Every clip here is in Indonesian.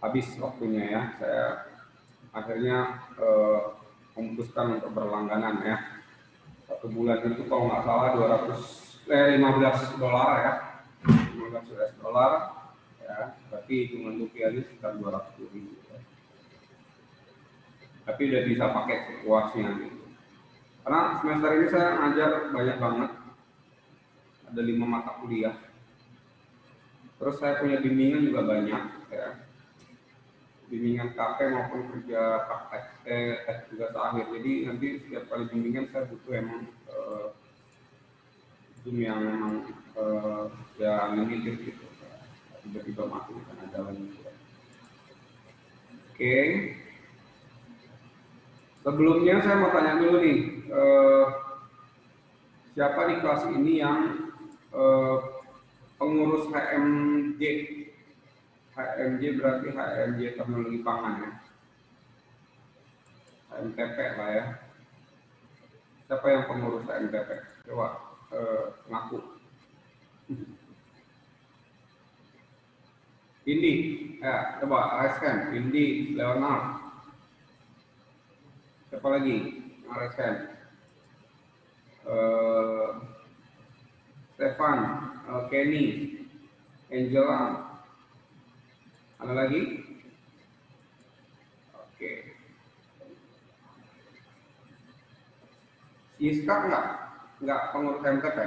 habis waktunya ya. Saya akhirnya memutuskan untuk berlangganan ya. 1 bulan itu kalau nggak salah $15 ya. $15 ya. Berarti hitungan rupiahnya sekitar 200.000 ya. Tapi udah bisa pakai sepuasnya gitu. Karena semester ini saya ngajar banyak banget. Ada 5 mata kuliah. Terus saya punya bimbingan juga banyak ya. Bimbingan KP maupun kerja praktek tes tugas akhir. Jadi nanti setiap kali bimbingan saya butuh emang Zoom yang memang ya limited gitu. Tiba-tiba mati karena jalan gitu. Oke. Sebelumnya saya mau tanya dulu nih, siapa di kelas ini yang pengurus HMJ? HMJ berarti HMJ Teknologi Pangan ya. HMTP lah ya. Siapa yang pengurus HMTP? Coba ngaku. Indi, ya coba raiskan. Indi, Leonard. Siapa lagi? Raiskan. Stefan, Kenny, Angela. Ada lagi? Oke. Siska enggak pengurus MTP?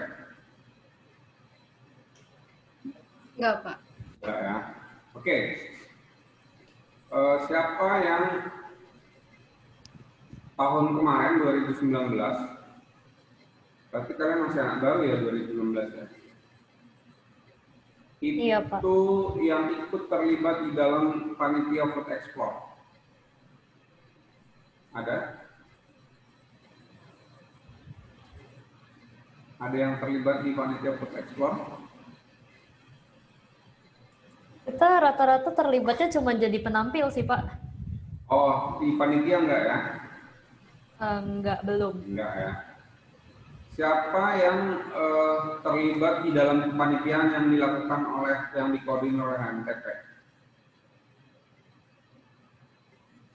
Enggak, Pak. Enggak ya. Oke. Siapa yang tahun kemarin 2019? Berarti kalian masih anak baru ya 2019 ya? Iya, Pak. Itu yang ikut terlibat di dalam panitia Food Explore. Ada? Ada yang terlibat di panitia Food Explore? Kita rata-rata terlibatnya cuma jadi penampil sih, Pak. Oh, di panitia enggak ya? Enggak, belum. Enggak ya. Siapa yang terlibat di dalam kepanitiaan yang dilakukan yang dikoordinir oleh HMTP?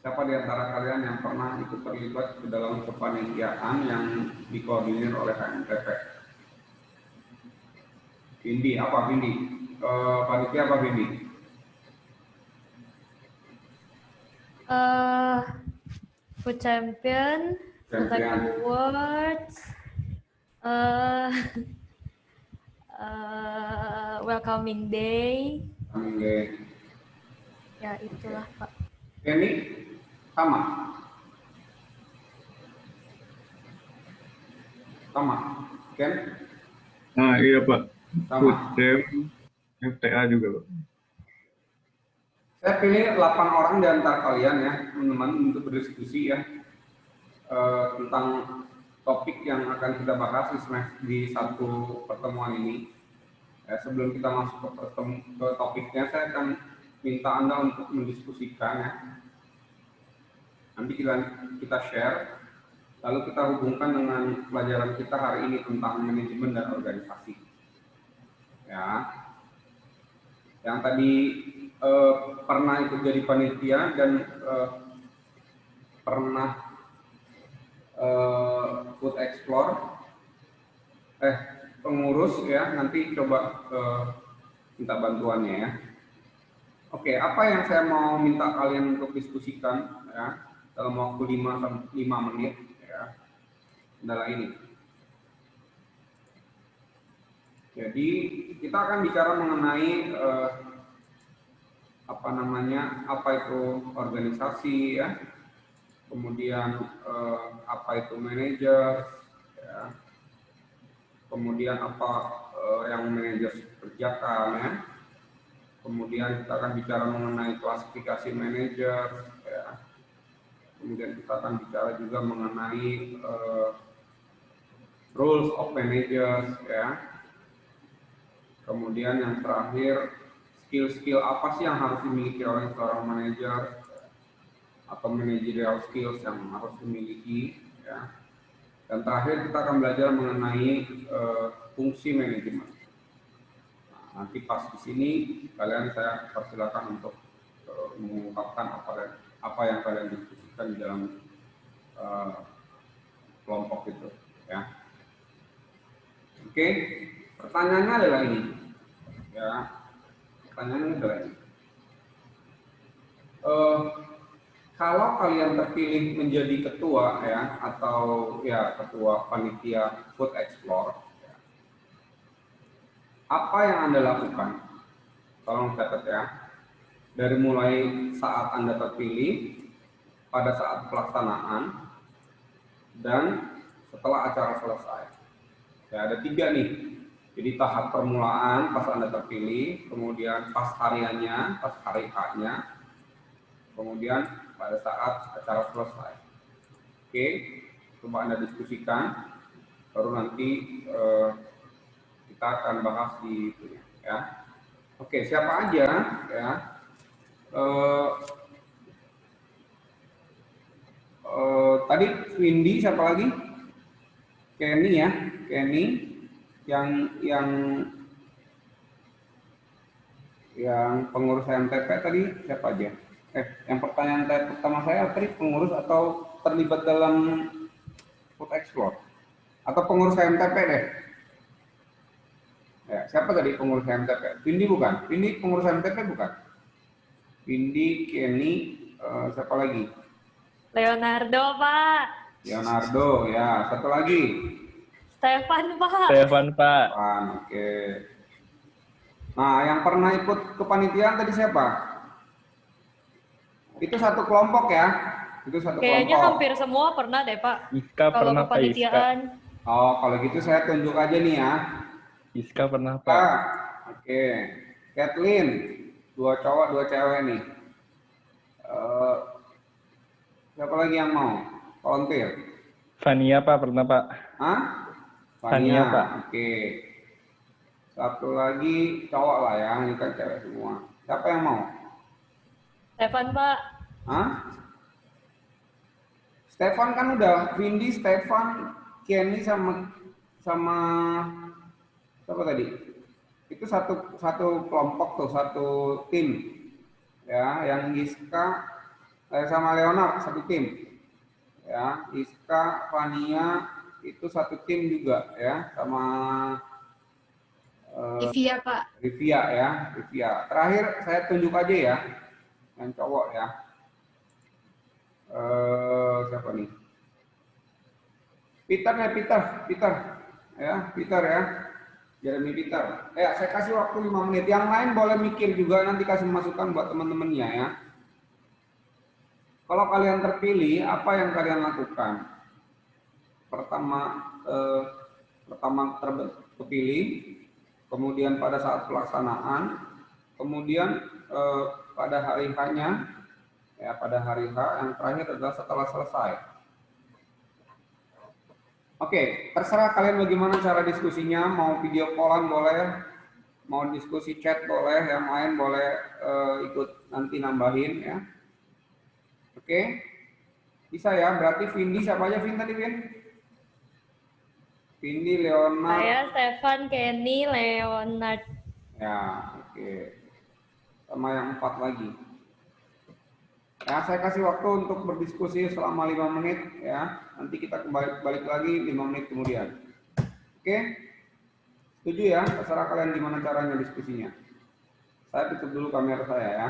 Siapa di antara kalian yang pernah ikut terlibat di dalam kepanitiaan yang dikoordinir oleh HMTP? Bindi, apa Bindi? Panitia apa Bindi? Food Champion, Food Awards, Welcoming Day. Welcoming Day. Ya, itulah, Pak. Ini sama? Sama, Ken? Nah, iya Pak. Sama. Food Dem, FTA juga Pak. Saya pilih 8 orang di antara kalian ya, teman-teman, untuk berdiskusi ya tentang topik yang akan kita bahas di satu pertemuan ini. Sebelum kita masuk ke topiknya, saya akan minta Anda untuk mendiskusikan ya. Nanti kita share, lalu kita hubungkan dengan pelajaran kita hari ini tentang manajemen dan organisasi. Ya, yang tadi pernah ikut jadi panitia dan pernah Food Explore, pengurus ya, nanti coba minta bantuannya ya. Oke, apa yang saya mau minta kalian untuk diskusikan ya dalam waktu 5 menit ya adalah ini. Jadi kita akan bicara mengenai apa itu organisasi ya, kemudian apa itu manajer ya, kemudian apa yang manajer kerjakan ya, kemudian kita akan bicara mengenai klasifikasi manajer ya, kemudian kita akan bicara juga mengenai rules of managers ya, kemudian yang terakhir skill-skill apa sih yang harus dimiliki oleh seorang manajer atau managerial skills yang harus dimiliki ya. Dan terakhir kita akan belajar mengenai fungsi manajemen. Nah, nanti pas di sini kalian saya persilakan untuk mengungkapkan apa yang kalian diskusikan di dalam eh, kelompok itu, ya. Oke, pertanyaannya adalah ini, ya. Pertanyaannya adalah ini. Kalau kalian terpilih menjadi ketua, ya, atau ya ketua panitia Food Explore, ya, apa yang Anda lakukan? Tolong catat ya. Dari mulai saat Anda terpilih, pada saat pelaksanaan, dan setelah acara selesai. Ya, ada 3 nih. Jadi tahap permulaan pas Anda terpilih, kemudian pas hariannya, pas hari H-nya, kemudian pada saat acara selesai. Oke, coba Anda diskusikan, baru nanti kita akan bahas di itu ya. Oke, siapa aja ya? Tadi Windy, siapa lagi? Kenny ya, Kenny yang pengurus MTP tadi siapa aja? Yang pertanyaan pertama saya tadi pengurus atau terlibat dalam Food Explore atau pengurus MTP deh? Ya, siapa tadi pengurus MTP? Windy bukan? Windy pengurus MTP bukan? Windy, Kenny, siapa lagi? Leonardo, Pak. Leonardo, ya. Satu lagi. Stefan, Pak. Stefan, Pak. Oke. Nah, yang pernah ikut kepanitiaan tadi siapa? Itu satu kelompok ya? Itu satu Kayaknya kelompok. hampir semua pernah deh, Pak. Iska Kalau pernah, Pak. kepanitiaan. Oh, kalau gitu saya tunjuk aja nih ya. Iska pernah, Pak. Oke. Kathleen, 2 cowok, 2 cewek nih. Siapa lagi yang mau volunteer? Fania, Pak, pernah, Pak. Hah? Fania, Pak. Oke. Satu lagi cowok lah ya, ini kan cewek semua. Siapa yang mau? Stefan, Pak. Hah? Stefan kan udah, Windy, Stefan, Kenny sama siapa tadi? Itu satu kelompok tuh, satu tim. Ya, yang Iska sama Leonard satu tim. Ya, Iska, Fania itu satu tim juga ya, sama Livia, Pak. Rivia ya, Rivia. Terakhir saya tunjuk aja ya, yang cowok ya. Siapa nih? Peter ya, Peter ya, Jeremy Peter. Saya kasih waktu 5 menit. Yang lain boleh mikir juga, nanti kasih masukan buat teman-temannya ya. Kalau kalian terpilih, apa yang kalian lakukan? Pertama terpilih, kemudian pada saat pelaksanaan, kemudian pada hari H-nya, ya pada hari H, yang terakhir adalah setelah selesai. Oke, terserah kalian bagaimana cara diskusinya, mau video callan boleh, mau diskusi chat boleh, yang lain boleh ikut nanti nambahin ya. Oke, bisa ya, berarti Windy, siapa aja Vin tadi Vin? Windy, Leonard. Saya, Stefan, Kenny, Leonard. Ya, oke. Sama yang 4 lagi. Ya, saya kasih waktu untuk berdiskusi selama 5 menit ya. Nanti kita balik lagi 5 menit kemudian. Oke? Setuju ya? Terserah kalian gimana caranya diskusinya. Saya tutup dulu kamera saya ya.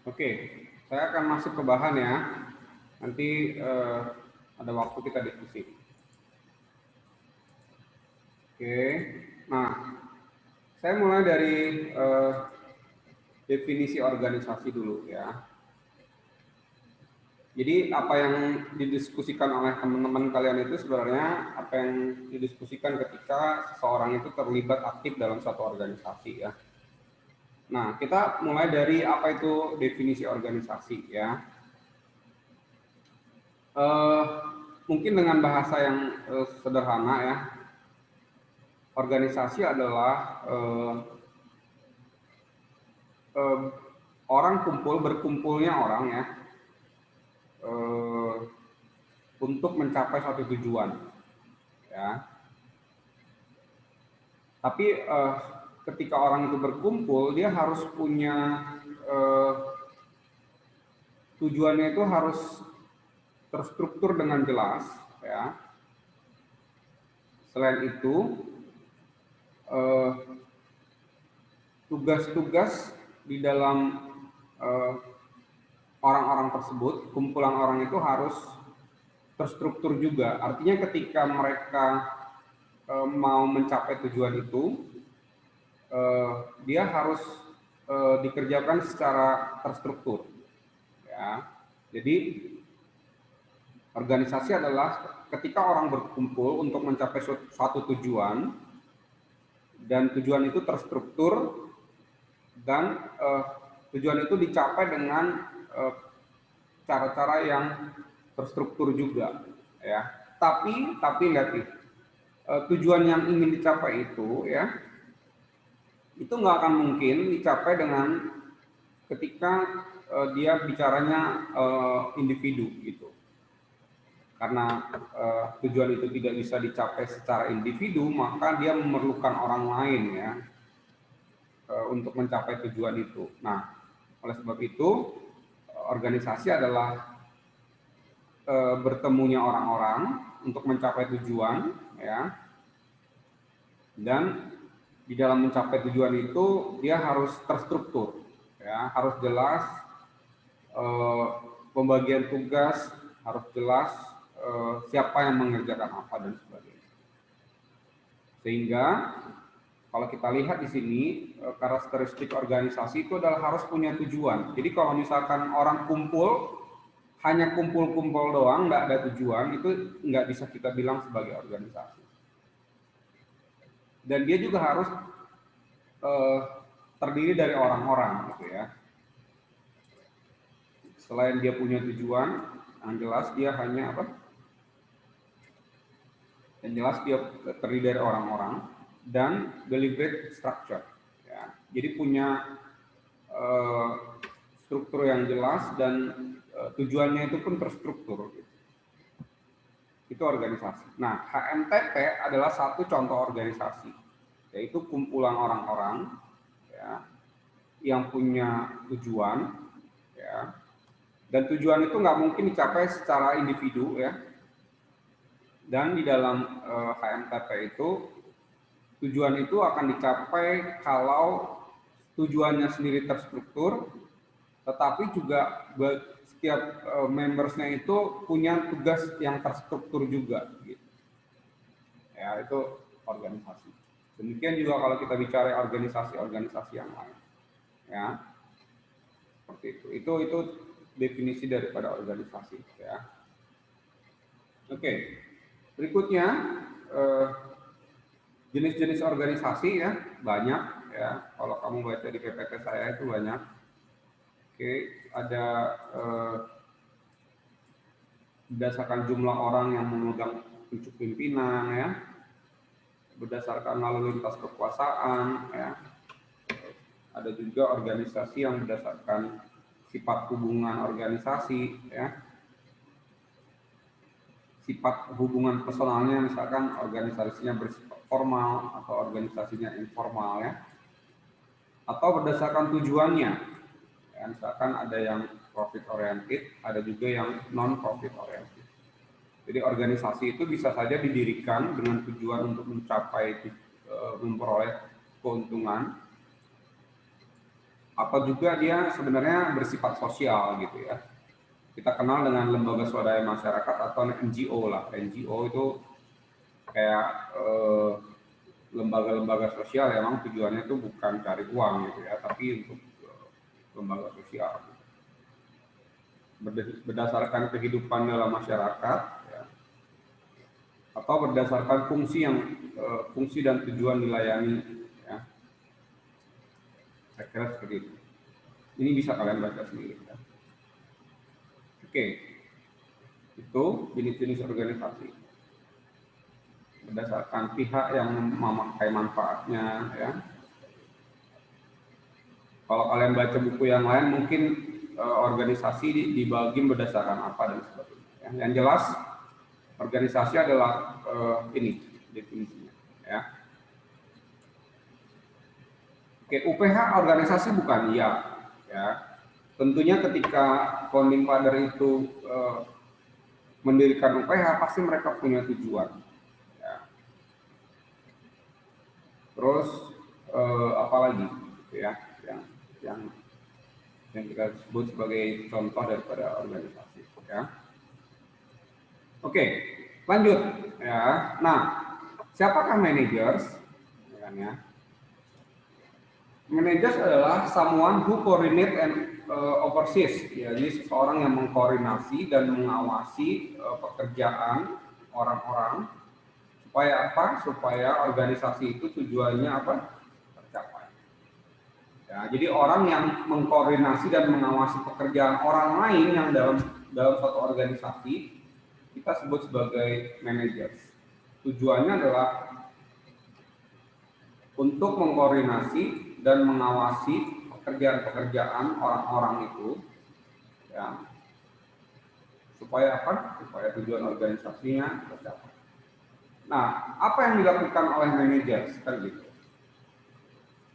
Oke, saya akan masuk ke bahan ya. Nanti ada waktu kita diskusi. Oke, nah saya mulai dari definisi organisasi dulu ya. Jadi apa yang didiskusikan oleh teman-teman kalian itu sebenarnya apa yang didiskusikan ketika seseorang itu terlibat aktif dalam satu organisasi ya. Nah, kita mulai dari apa itu definisi organisasi ya. Mungkin dengan bahasa yang sederhana ya. Organisasi adalah orang berkumpulnya orang ya. Untuk mencapai suatu tujuan, ya. Tapi ketika orang itu berkumpul, dia harus punya tujuannya itu harus terstruktur dengan jelas, ya. Selain itu, tugas-tugas di dalam orang-orang tersebut, kumpulan orang itu harus terstruktur juga. Artinya ketika mereka mau mencapai tujuan itu, dia harus dikerjakan secara terstruktur. Ya. Jadi organisasi adalah ketika orang berkumpul untuk mencapai suatu tujuan, dan tujuan itu terstruktur, dan tujuan itu dicapai dengan cara-cara yang terstruktur juga, ya. Tapi lihat nih, tujuan yang ingin dicapai itu, ya, itu nggak akan mungkin dicapai dengan ketika dia bicaranya individu, gitu. Karena tujuan itu tidak bisa dicapai secara individu, maka dia memerlukan orang lain, ya, untuk mencapai tujuan itu. Nah, oleh sebab itu, organisasi adalah bertemunya orang-orang untuk mencapai tujuan, ya. Dan di dalam mencapai tujuan itu dia harus terstruktur, ya, harus jelas pembagian tugas, harus jelas siapa yang mengerjakan apa dan sebagainya. Sehingga kalau kita lihat di sini, karakteristik organisasi itu adalah harus punya tujuan. Jadi kalau misalkan orang kumpul, hanya kumpul-kumpul doang, nggak ada tujuan, itu nggak bisa kita bilang sebagai organisasi. Dan dia juga harus terdiri dari orang-orang, gitu ya. Selain dia punya tujuan, yang jelas dia hanya apa? Yang jelas dia terdiri dari orang-orang dan deliberate structure, ya. Jadi punya struktur yang jelas dan tujuannya itu pun terstruktur, gitu. Itu organisasi. Nah, HMTP adalah satu contoh organisasi, yaitu kumpulan orang-orang, ya, yang punya tujuan, ya, dan tujuan itu nggak mungkin dicapai secara individu, ya. Dan di dalam HMTP itu tujuan itu akan dicapai kalau tujuannya sendiri terstruktur, tetapi juga setiap membersnya itu punya tugas yang terstruktur juga, gitu. Ya, itu organisasi. Demikian juga kalau kita bicara organisasi-organisasi yang lain, ya, seperti itu. Itu definisi daripada organisasi, ya. Oke, berikutnya jenis-jenis organisasi, ya, banyak, ya. Kalau kamu baca di PPT saya itu banyak. Oke, ada berdasarkan jumlah orang yang memegang pucuk pimpinan, ya, berdasarkan lalu lintas kekuasaan, ya. Ada juga organisasi yang berdasarkan sifat hubungan organisasi, ya. Sifat hubungan personalnya, misalkan organisasinya bersifat formal atau organisasinya informal, ya. Atau berdasarkan tujuannya, ya, misalkan ada yang profit oriented, ada juga yang non profit oriented. Jadi organisasi itu bisa saja didirikan dengan tujuan untuk mencapai memperoleh keuntungan, atau juga dia sebenarnya bersifat sosial gitu ya. Kita kenal dengan lembaga swadaya masyarakat atau NGO lah. NGO itu kayak lembaga-lembaga sosial yang memang tujuannya itu bukan cari uang gitu ya, tapi untuk lembaga sosial. Berdasarkan kehidupan dalam masyarakat, ya, atau berdasarkan fungsi dan tujuan dilayani. Ya. Saya kira seperti itu. Ini bisa kalian baca sendiri. Ya. Oke, itu jenis-jenis organisasi. Berdasarkan pihak yang memakai manfaatnya. Ya. Kalau kalian baca buku yang lain, mungkin organisasi dibagi berdasarkan apa dan sebagainya. Ya. Yang jelas, organisasi adalah ini definisinya. Ya. Oke, UPH organisasi bukan? Iya. Ya. Tentunya ketika founding father itu mendirikan UPH, pasti mereka punya tujuan. Ya. Terus apa lagi? Ya, yang kita sebut sebagai contoh daripada organisasi. Ya. Oke, lanjut. Ya. Nah, siapakah managers? Ya. Managers adalah someone who coordinate and oversees. Ya, jadi seseorang yang mengkoordinasi dan mengawasi pekerjaan orang-orang supaya apa? Supaya organisasi itu tujuannya apa? Tercapai. Ya, jadi orang yang mengkoordinasi dan mengawasi pekerjaan orang lain yang dalam suatu organisasi kita sebut sebagai managers. Tujuannya adalah untuk mengkoordinasi dan mengawasi pekerjaan-pekerjaan orang-orang itu, ya, supaya apa? Supaya tujuan organisasinya tercapai. Nah, apa yang dilakukan oleh managers? Kan gitu.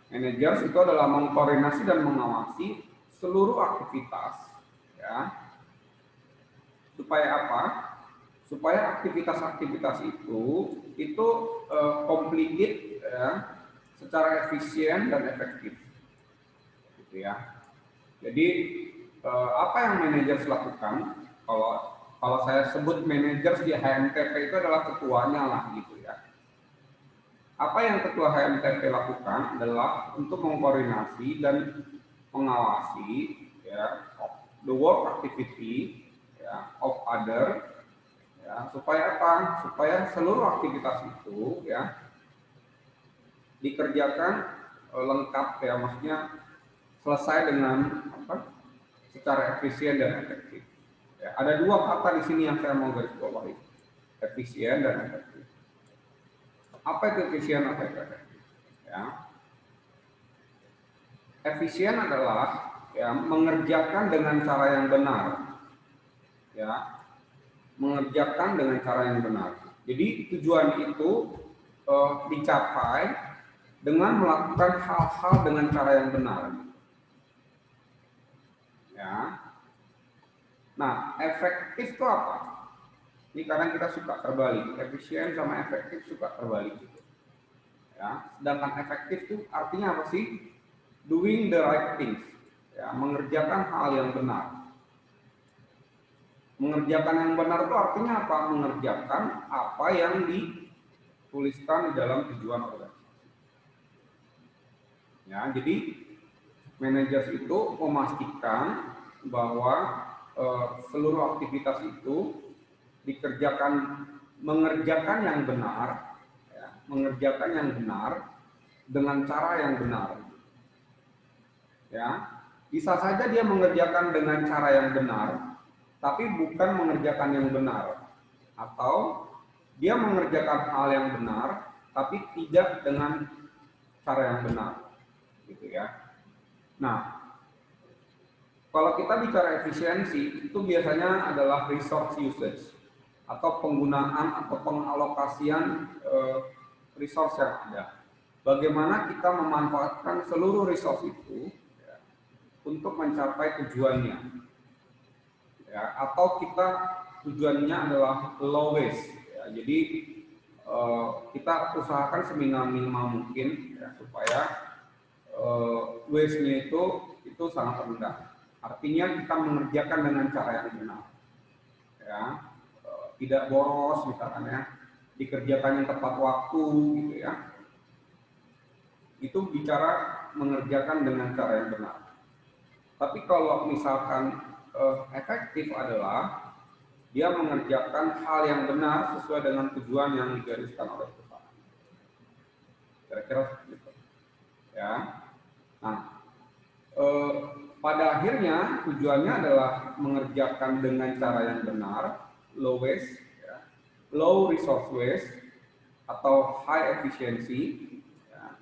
Managers itu adalah mengkoordinasi dan mengawasi seluruh aktivitas, ya. Supaya apa? Supaya aktivitas-aktivitas itu completed, ya, secara efisien dan efektif, gitu ya. Jadi apa yang managers lakukan? Kalau saya sebut managers di HMTP itu adalah ketuanya lah, gitu ya. Apa yang ketua HMTP lakukan adalah untuk mengkoordinasi dan mengawasi, ya, the work activity, ya, of other, ya, supaya apa? Supaya seluruh aktivitas itu, ya, dikerjakan lengkap, ya, maksudnya selesai dengan apa? Secara efisien dan efektif. Ya, ada dua kata di sini yang saya mau garis bawahi, efisien dan efektif. Apa itu efisien atau efektif? Ya. Efisien adalah, ya, mengerjakan dengan cara yang benar, ya, mengerjakan dengan cara yang benar. Jadi tujuan itu dicapai dengan melakukan hal-hal dengan cara yang benar. Ya. Nah, efektif itu apa? Ini kadang kita suka terbalik, efisien sama efektif suka terbalik gitu. Ya, sedangkan efektif itu artinya apa sih? Doing the right things, ya, mengerjakan hal yang benar. Mengerjakan yang benar itu artinya apa? Mengerjakan apa yang dituliskan di dalam tujuan organisasi. Ya, jadi managers itu memastikan bahwa seluruh aktivitas itu dikerjakan, mengerjakan yang benar, ya, mengerjakan yang benar dengan cara yang benar. Ya, bisa saja dia mengerjakan dengan cara yang benar, tapi bukan mengerjakan yang benar, atau dia mengerjakan hal yang benar, tapi tidak dengan cara yang benar, gitu ya. Nah, kalau kita bicara efisiensi, itu biasanya adalah resource usage, atau penggunaan atau pengalokasian resource yang ada. Bagaimana kita memanfaatkan seluruh resource itu, ya, untuk mencapai tujuannya, ya, atau kita tujuannya adalah low waste. Ya, jadi kita usahakan seminimal mungkin, ya, supaya waste-nya itu sangat rendah. Artinya kita mengerjakan dengan cara yang benar, ya, tidak boros misalkan ya, dikerjakan yang tepat waktu gitu ya. Itu bicara mengerjakan dengan cara yang benar. Tapi kalau misalkan efektif adalah dia mengerjakan hal yang benar sesuai dengan tujuan yang digariskan oleh perusahaan. Kira-kira seperti itu. Ya. Nah, pada akhirnya tujuannya adalah mengerjakan dengan cara yang benar, low waste, ya, low resource waste atau high efficiency, ya,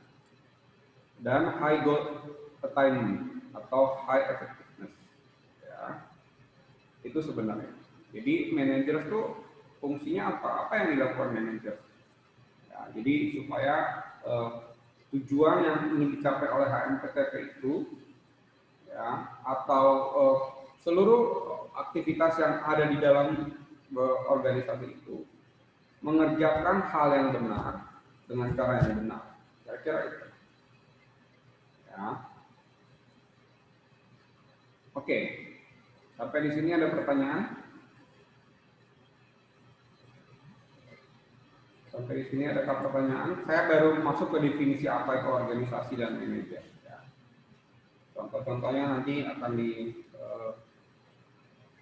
dan high goal attainment atau high effectiveness. Ya. Itu sebenarnya. Jadi manajer itu fungsinya apa? Apa yang dilakukan manajer? Ya, jadi supaya tujuan yang ingin dicapai oleh HMPTP itu, ya, atau seluruh aktivitas yang ada di dalam organisasi itu mengerjakan hal yang benar dengan cara yang benar. Kira-kira itu. Ya. Oke. Sampai di sini ada pertanyaan? Sampai di sini adakah pertanyaan? Saya baru masuk ke definisi apa itu organisasi dan manajer. Ya. Contoh-contohnya nanti akan di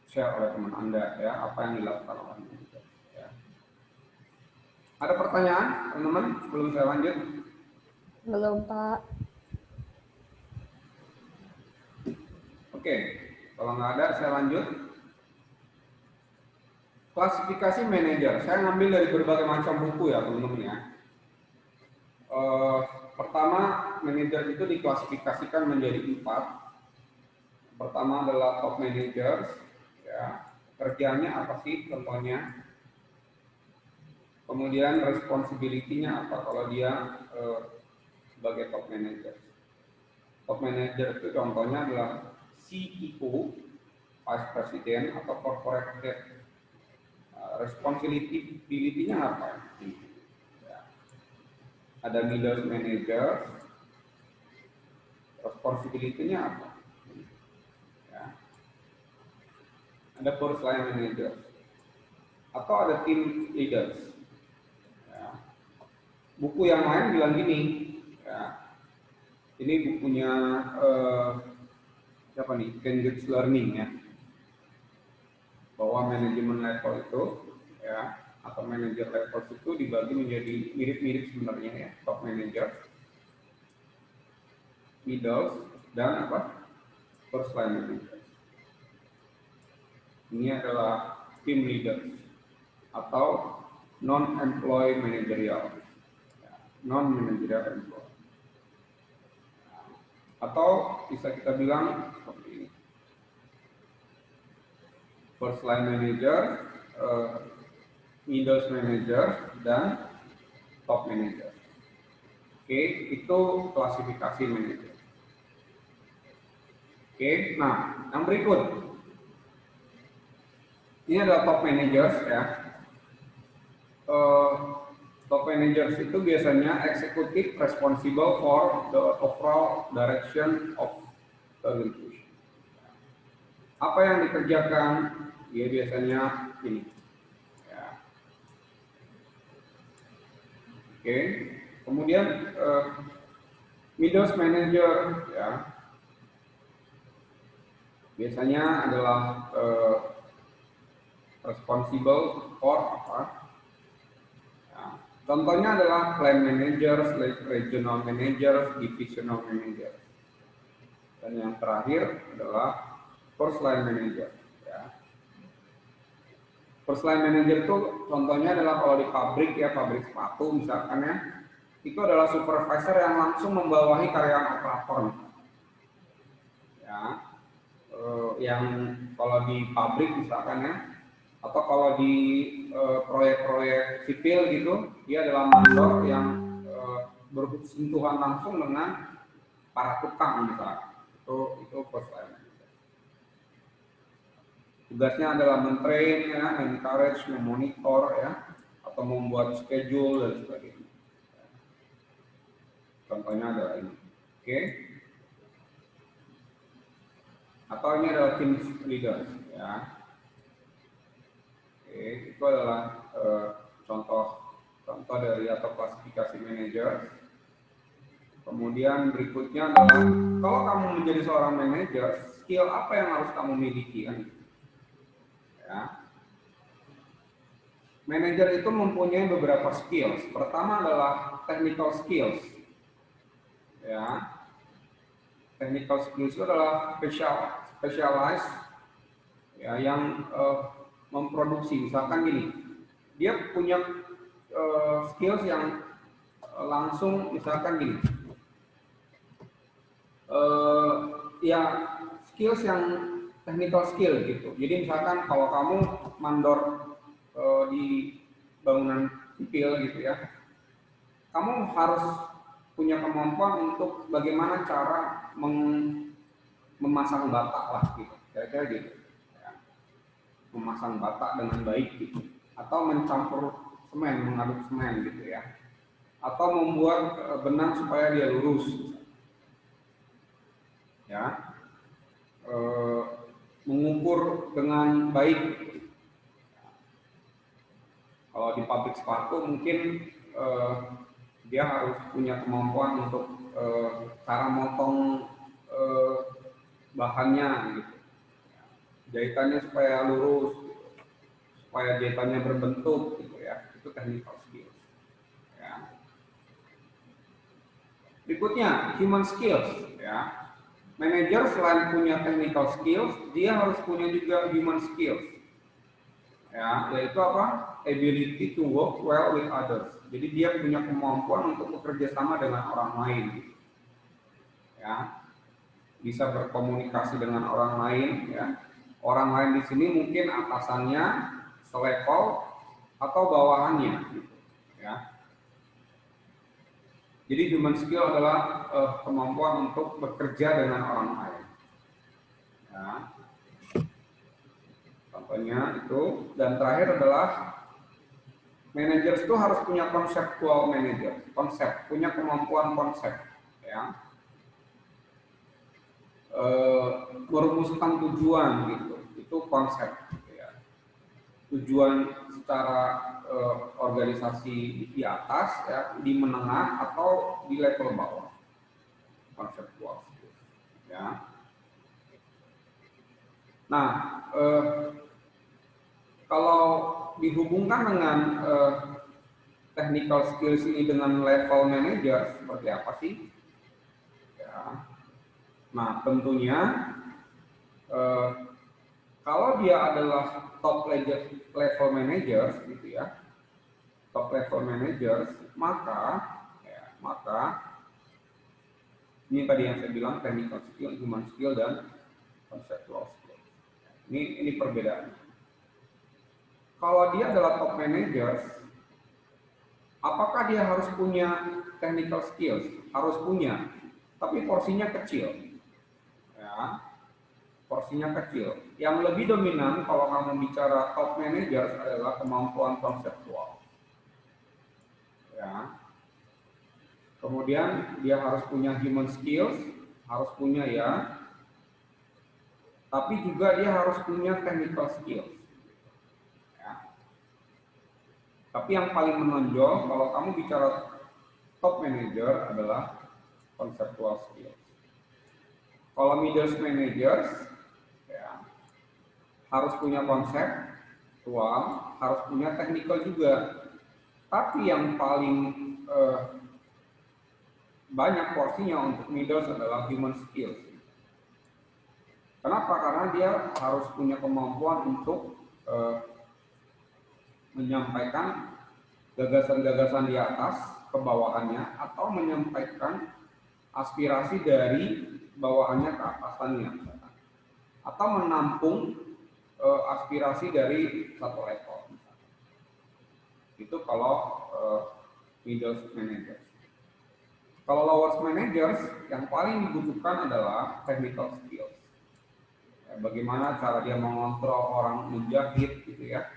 share oleh teman Anda, ya, apa yang dilakukan oleh manajer. Ya. Ada pertanyaan, teman-teman, sebelum saya lanjut? Belum, Pak. Oke, kalau nggak ada, saya lanjut. Klasifikasi manajer, saya ngambil dari berbagai macam buku ya, teman-teman ya. Pertama, manajer itu diklasifikasikan menjadi 4. Pertama adalah top managers, ya. Kerjanya apa sih contohnya? Kemudian responsibility-nya apa kalau dia sebagai top manager? Top manager itu contohnya adalah CEO, Vice President atau Corporate Head. Responsibility-nya apa? Ya. Ada middle manager, responsibility-nya apa? Ya. Ada first line manager, atau ada team leaders. Ya. Buku yang lain bilang gini, ya. Ini bukunya siapa nih? Cambridge Learning ya. Bahwa manajemen level itu, ya, atau manager level itu dibagi menjadi mirip-mirip sebenarnya ya, top manager, middle, dan apa? First line manager. Ini adalah team leaders atau non-employee managerial, ya, non-managerial employee. Atau bisa kita bilang seperti ini. First line manager, middle manager, dan top manager. Oke, itu klasifikasi manajer. Oke, nah yang berikut ini adalah top managers ya. Top managers itu biasanya executive responsible for the overall direction of the organization. Apa yang dikerjakan? Dia biasanya ini. Ya. Oke. Kemudian middle manager ya. Biasanya adalah responsible for apa? Ya. Contohnya adalah plant managers, regional managers, divisional managers. Dan yang terakhir adalah first line manager. First line manager itu contohnya adalah kalau di pabrik ya, pabrik sepatu misalkan ya, itu adalah supervisor yang langsung membawahi karyawan operator. Ya, yang kalau di pabrik misalkan ya, atau kalau di proyek-proyek sipil gitu, dia adalah mandor yang bersentuhan langsung dengan para tukang misalkan. Itu first line manager. Tugasnya adalah men-train, ya, encourage, memonitor, ya, atau membuat schedule dan sebagainya. Contohnya adalah ini. Oke. atau ini adalah team leader ya. Oke, itu adalah contoh dari atau klasifikasi manajer. Kemudian berikutnya adalah kalau kamu menjadi seorang manajer, skill apa yang harus kamu miliki kan? Ya. Manajer itu mempunyai beberapa skills. Pertama adalah technical skills. Ya. Technical skills itu adalah specialized ya, yang memproduksi. Misalkan gini, dia punya skills yang langsung, misalkan gini, ya skills yang technical skill gitu. Jadi misalkan kalau kamu mandor di bangunan sipil gitu ya, kamu harus punya kemampuan untuk bagaimana cara memasang bata lah gitu, kira-kira gitu ya. Memasang bata dengan baik gitu, atau mencampur semen, mengaduk semen gitu ya, atau membuat benang supaya dia lurus ya, mengukur dengan baik. Kalau di pabrik sepatu mungkin dia harus punya kemampuan untuk cara motong bahannya gitu, jahitannya supaya lurus gitu, supaya jahitannya berbentuk gitu ya, itu technical skills ya. Berikutnya human skills ya. Manager selain punya technical skills, dia harus punya juga human skills ya, yaitu apa? Ability to work well with others. Jadi dia punya kemampuan untuk bekerja sama dengan orang lain ya, bisa berkomunikasi dengan orang lain ya. Orang lain di sini mungkin atasannya, selevel, atau bawahannya gitu, ya. Jadi human skill adalah kemampuan untuk bekerja dengan orang lain ya. Contohnya itu. Dan terakhir adalah manajer itu harus punya conceptual manager, punya kemampuan konsep ya. Merumuskan tujuan gitu, itu konsep ya. Tujuan secara organisasi di atas ya, di menengah atau di level bawah, konseptual ya. Nah, kalau dihubungkan dengan technical skills ini dengan level manager, seperti apa sih ya? Nah, tentunya kalau dia adalah top level managers gitu ya, top level managers, maka ini tadi yang saya bilang technical skill, human skill, dan conceptual skill. Ini perbedaannya. Kalau dia adalah top managers, apakah dia harus punya technical skills? Harus punya, tapi porsinya kecil. Ya, porsinya kecil. Yang lebih dominan kalau kamu bicara top managers adalah kemampuan konseptual. Ya. Kemudian dia harus punya human skills, harus punya ya. Tapi juga dia harus punya technical skills. Ya. Tapi yang paling menonjol kalau kamu bicara top manager adalah conceptual skills. Kalau middle managers ya, harus punya konsep, harus punya technical juga. Tapi yang paling banyak porsinya untuk middle adalah human skills. Kenapa? Karena dia harus punya kemampuan untuk menyampaikan gagasan-gagasan di atas ke bawahannya, atau menyampaikan aspirasi dari bawahannya ke atasannya, atau menampung aspirasi dari satu level. Itu kalau middle managers. Kalau lower managers, yang paling dibutuhkan adalah technical skills. Ya, bagaimana cara dia mengontrol orang menjahit gitu ya.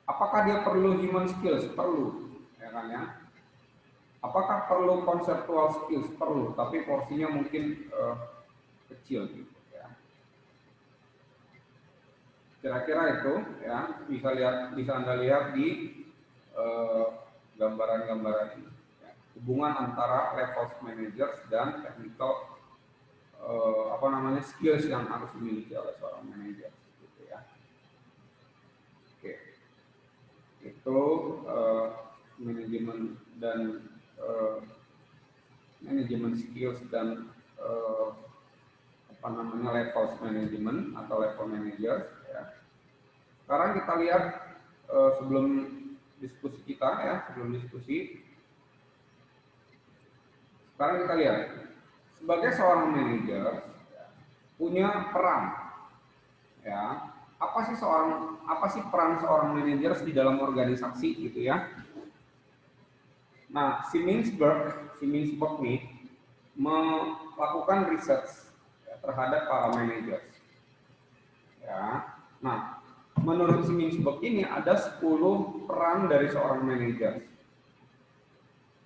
Apakah dia perlu human skills? Perlu, ya kan ya. Apakah perlu conceptual skills? Perlu, tapi porsinya mungkin kecil gitu ya. Kira-kira itu ya, bisa Anda lihat di gambaran-gambaran ini. Ya. Hubungan antara level managers dan technical skills yang harus dimiliki oleh seorang manajer gitu ya. Oke. Itu manajemen dan manajemen skills dan level management atau level manager ya. Sekarang kita lihat sebelum diskusi sekarang kita lihat sebagai seorang manajer ya, punya peran ya. Apa sih peran seorang manajer di dalam organisasi gitu ya. Nah, si Mintzberg nih melakukan research ya, terhadap para manajer. Ya. Nah, menurut si Mintzberg ini ada 10 peran dari seorang manajer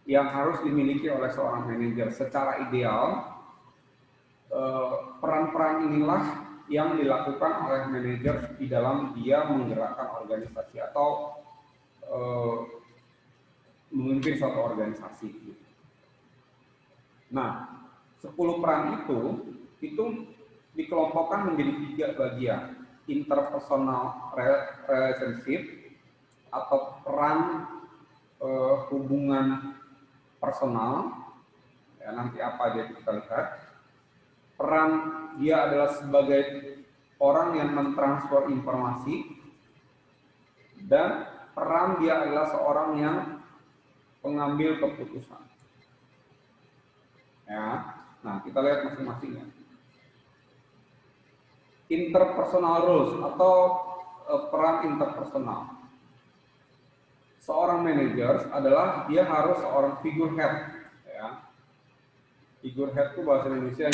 yang harus dimiliki oleh seorang manajer. Secara ideal, peran-peran inilah yang dilakukan oleh manajer di dalam dia menggerakkan organisasi atau memimpin suatu organisasi. Nah, 10 peran itu dikelompokkan menjadi 3 bagian. Interpersonal relationship atau peran hubungan personal, ya, nanti apa aja kita lihat. Peran dia adalah sebagai orang yang mentransfer informasi, dan peran dia adalah seorang yang pengambil keputusan. Ya, nah kita lihat masing-masingnya. Interpersonal roles atau peran interpersonal. Seorang manajer adalah dia harus seorang figurehead. Ya. Figurehead itu bahasa Indonesia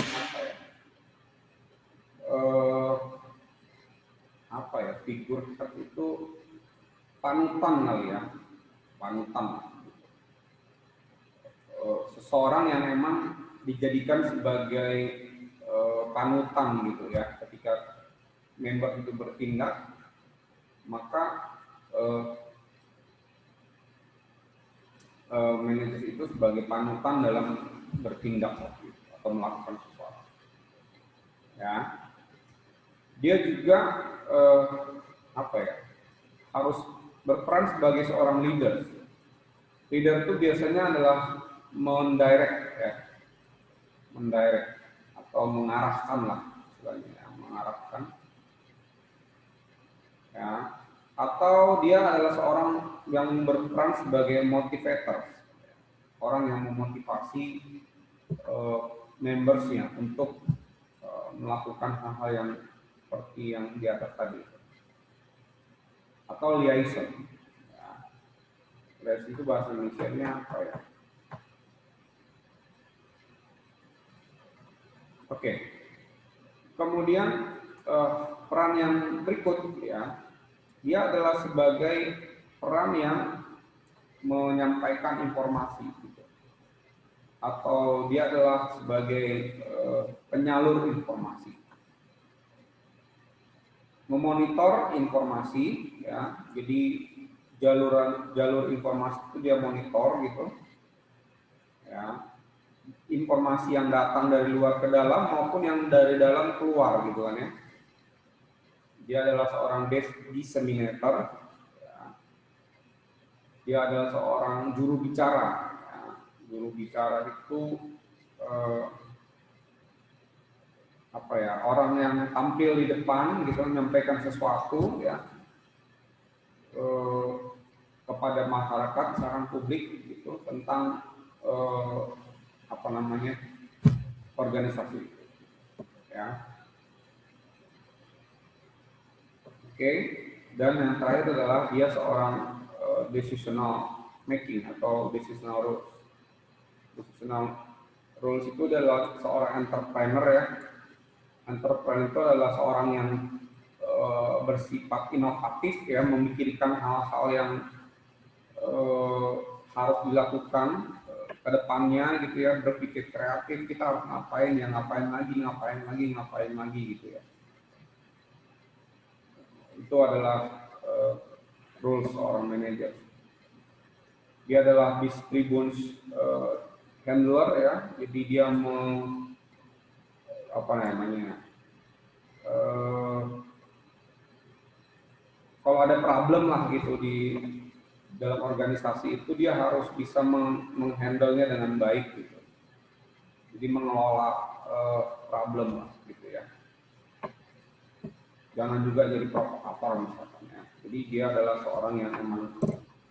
apa ya? Figurehead itu panutan kali ya, panutan. Seseorang yang memang dijadikan sebagai panutan gitu ya. Ketika member itu bertindak, maka manajer itu sebagai panutan dalam bertindak atau melakukan sesuatu. Ya, dia juga harus berperan sebagai seorang leader. Leader itu biasanya adalah mendirect atau mengarahkan lah, istilahnya, mengarahkan. Ya, atau dia adalah seorang yang berperan sebagai motivator, orang yang memotivasi membersnya untuk melakukan hal-hal yang seperti yang di atas tadi, atau liaison. Ya. Liaison itu bahasa Indonesia-nya apa ya? Oke. Kemudian peran yang berikut ya, dia adalah sebagai peran yang menyampaikan informasi gitu. Atau dia adalah sebagai penyalur informasi, memonitor informasi ya. Jadi jalur informasi itu dia monitor gitu ya, informasi yang datang dari luar ke dalam maupun yang dari dalam keluar gitu kan ya. Dia adalah seorang disseminator ya. Dia adalah seorang juru bicara ya. Juru bicara itu orang yang tampil di depan gitu, menyampaikan sesuatu ya kepada masyarakat, misalkan publik gitu, tentang organisasi ya. Oke. Dan yang terakhir adalah dia seorang decisional making atau decisional rules. Decisional rules itu adalah seorang entrepreneur ya. Entrepreneur itu adalah seorang yang bersifat inovatif ya, memikirkan hal-hal yang harus dilakukan ke depannya gitu ya, berpikir kreatif, kita harus ngapain ya, ngapain lagi gitu ya. Itu adalah rules seorang manajer. Dia adalah distribution handler ya, jadi dia kalau ada problem lah gitu di dalam organisasi itu, dia harus bisa menghandle-nya dengan baik gitu. Jadi mengelola problem lah gitu ya. Jangan juga jadi provokator misalkan ya. Jadi dia adalah seorang yang memang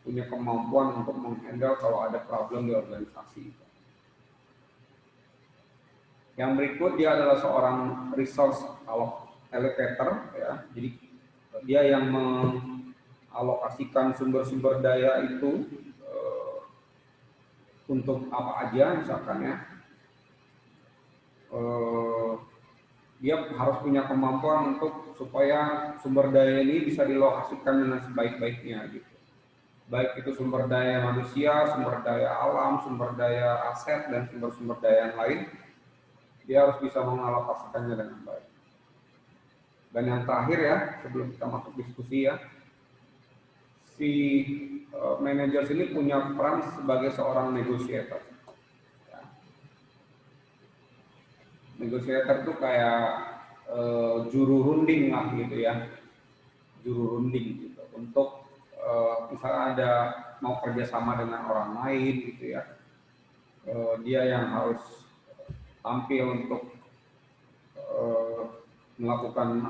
punya kemampuan untuk menghandle kalau ada problem di organisasi. Yang berikut, dia adalah seorang resource allocator ya. Jadi dia yang mengalokasikan sumber-sumber daya itu untuk apa aja misalkan ya. Dia harus punya kemampuan untuk supaya sumber daya ini bisa dilokasikan dengan sebaik-baiknya gitu. Baik itu sumber daya manusia, sumber daya alam, sumber daya aset, dan sumber-sumber daya yang lain, dia harus bisa mengalokasikannya dengan baik. Dan yang terakhir ya, sebelum kita masuk diskusi ya, si manajer ini punya peran sebagai seorang negotiator. Ya. Negotiator itu kayak juru runding lah gitu ya, juru runding gitu untuk misalnya ada mau kerjasama dengan orang lain gitu ya, dia yang harus tampil untuk melakukan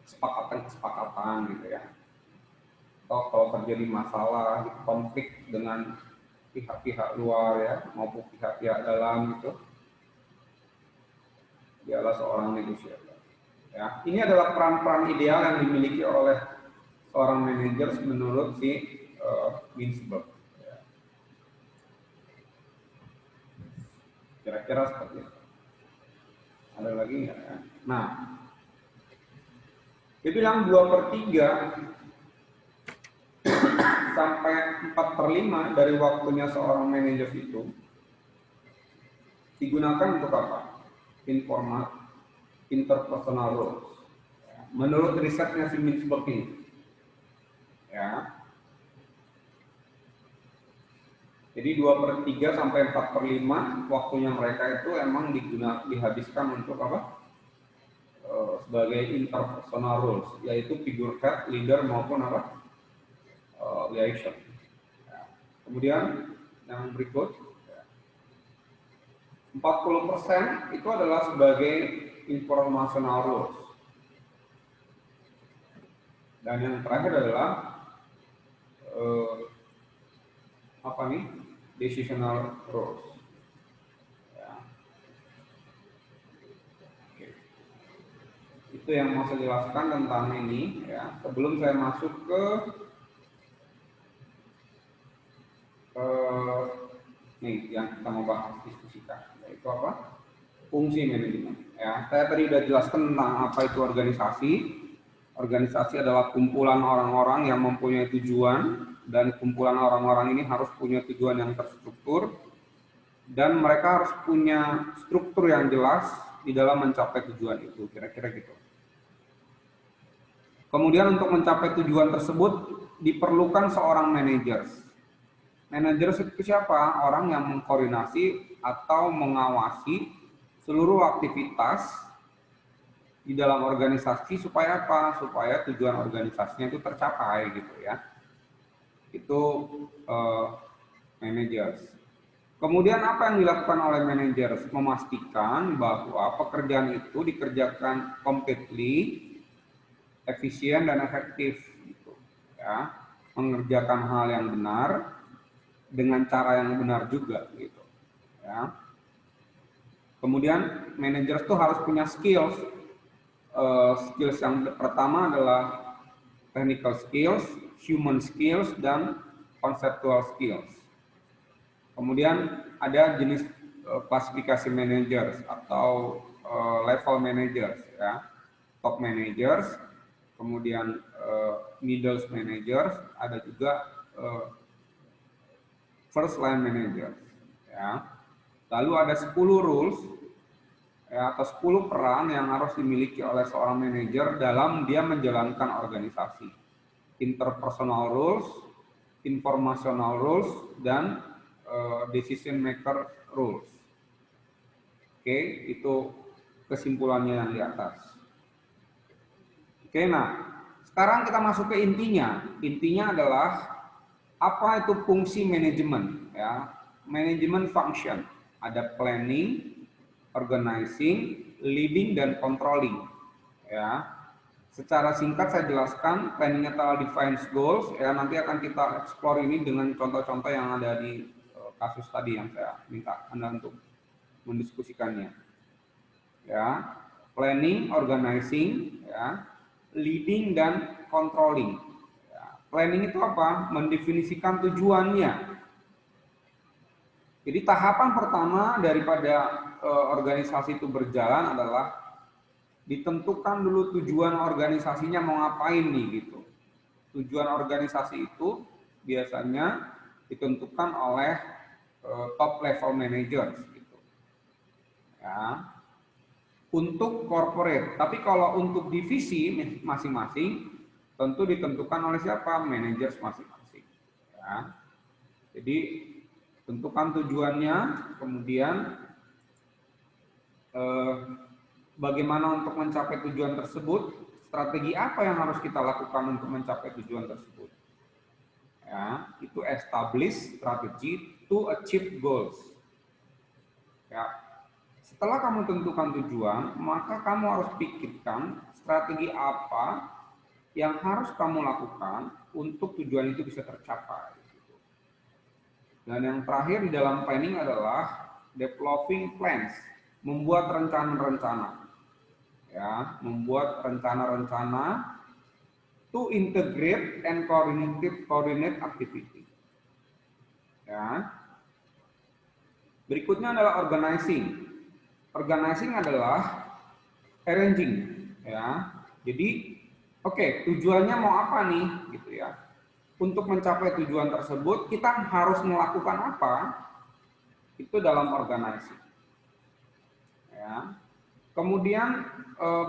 kesepakatan gitu ya. Atau kalau terjadi masalah, konflik dengan pihak-pihak luar ya, maupun pihak-pihak dalam gitu, dialah seorang negosiator. Ya, ini adalah peran-peran ideal yang dimiliki oleh seorang manajer menurut si Ginsberg. Ya. Kira-kira seperti itu. Ada lagi nggak ya? Nah, dia bilang 2/3 sampai 4/5 dari waktunya seorang manajer itu digunakan untuk apa? Interpersonal roles. Menurut risetnya si Ginsberg ini. Ya. Jadi 2/3 sampai 4/5 waktunya mereka itu emang dihabiskan untuk apa? Sebagai interpersonal roles, yaitu figurehead, leader maupun apa? Liaison. Ya. Kemudian yang berikut, 40% itu adalah sebagai informational roles. Dan yang terakhir adalah decisional roles. Ya. Oke. Itu yang mau saya jelaskan tentang ini ya. Sebelum saya masuk ke nih yang kita mau bahas diskusikan, yaitu apa? Fungsi manajemen. Ya, saya tadi sudah jelaskan tentang apa itu organisasi. Organisasi adalah kumpulan orang-orang yang mempunyai tujuan, dan kumpulan orang-orang ini harus punya tujuan yang terstruktur, dan mereka harus punya struktur yang jelas di dalam mencapai tujuan itu, kira-kira gitu. Kemudian untuk mencapai tujuan tersebut diperlukan seorang manajer. Manajer itu siapa? Orang yang mengkoordinasi atau mengawasi seluruh aktivitas di dalam organisasi supaya apa? Supaya tujuan organisasinya itu tercapai gitu ya. Itu manajer. Kemudian apa yang dilakukan oleh manajer? Memastikan bahwa pekerjaan itu dikerjakan completely, efisien dan efektif gitu ya. Mengerjakan hal yang benar dengan cara yang benar juga gitu ya. Kemudian manajer itu harus punya skills. Skills yang pertama adalah technical skills, human skills, dan conceptual skills. Kemudian ada jenis klasifikasi managers atau level managers ya. Top managers, kemudian middle managers, ada juga first line manager. Ya. Lalu ada 10 rules ya, atau 10 peran yang harus dimiliki oleh seorang manajer dalam dia menjalankan organisasi. Interpersonal rules, informational rules, dan decision maker rules. Oke, itu kesimpulannya yang di atas. Oke, nah sekarang kita masuk ke intinya. Intinya adalah apa itu fungsi manajemen, ya. Manajemen function. Ada planning, organizing, leading, dan controlling. Ya. Secara singkat saya jelaskan, planning adalah defines goals. Ya, nanti akan kita explore ini dengan contoh-contoh yang ada di kasus tadi yang saya minta Anda untuk mendiskusikannya. Ya, planning, organizing, ya, leading, dan controlling. Ya, planning itu apa? Mendefinisikan tujuannya. Jadi tahapan pertama daripada organisasi itu berjalan adalah ditentukan dulu tujuan organisasinya mau ngapain nih gitu. Tujuan organisasi itu biasanya ditentukan oleh top level managers gitu. Ya. Untuk corporate, tapi kalau untuk divisi masing-masing tentu ditentukan oleh siapa? Managers masing-masing. Ya. Jadi tentukan tujuannya, kemudian bagaimana untuk mencapai tujuan tersebut, strategi apa yang harus kita lakukan untuk mencapai tujuan tersebut. Ya, itu establish strategy to achieve goals. Ya, setelah kamu tentukan tujuan, maka kamu harus pikirkan strategi apa yang harus kamu lakukan untuk tujuan itu bisa tercapai. Dan yang terakhir di dalam planning adalah developing plans, membuat rencana-rencana. Ya, membuat rencana-rencana to integrate and coordinate activity. Ya. Berikutnya adalah organizing. Organizing adalah arranging, ya. Jadi, oke, tujuannya mau apa nih, gitu ya. Untuk mencapai tujuan tersebut, kita harus melakukan apa? Itu dalam organizing. Ya. Kemudian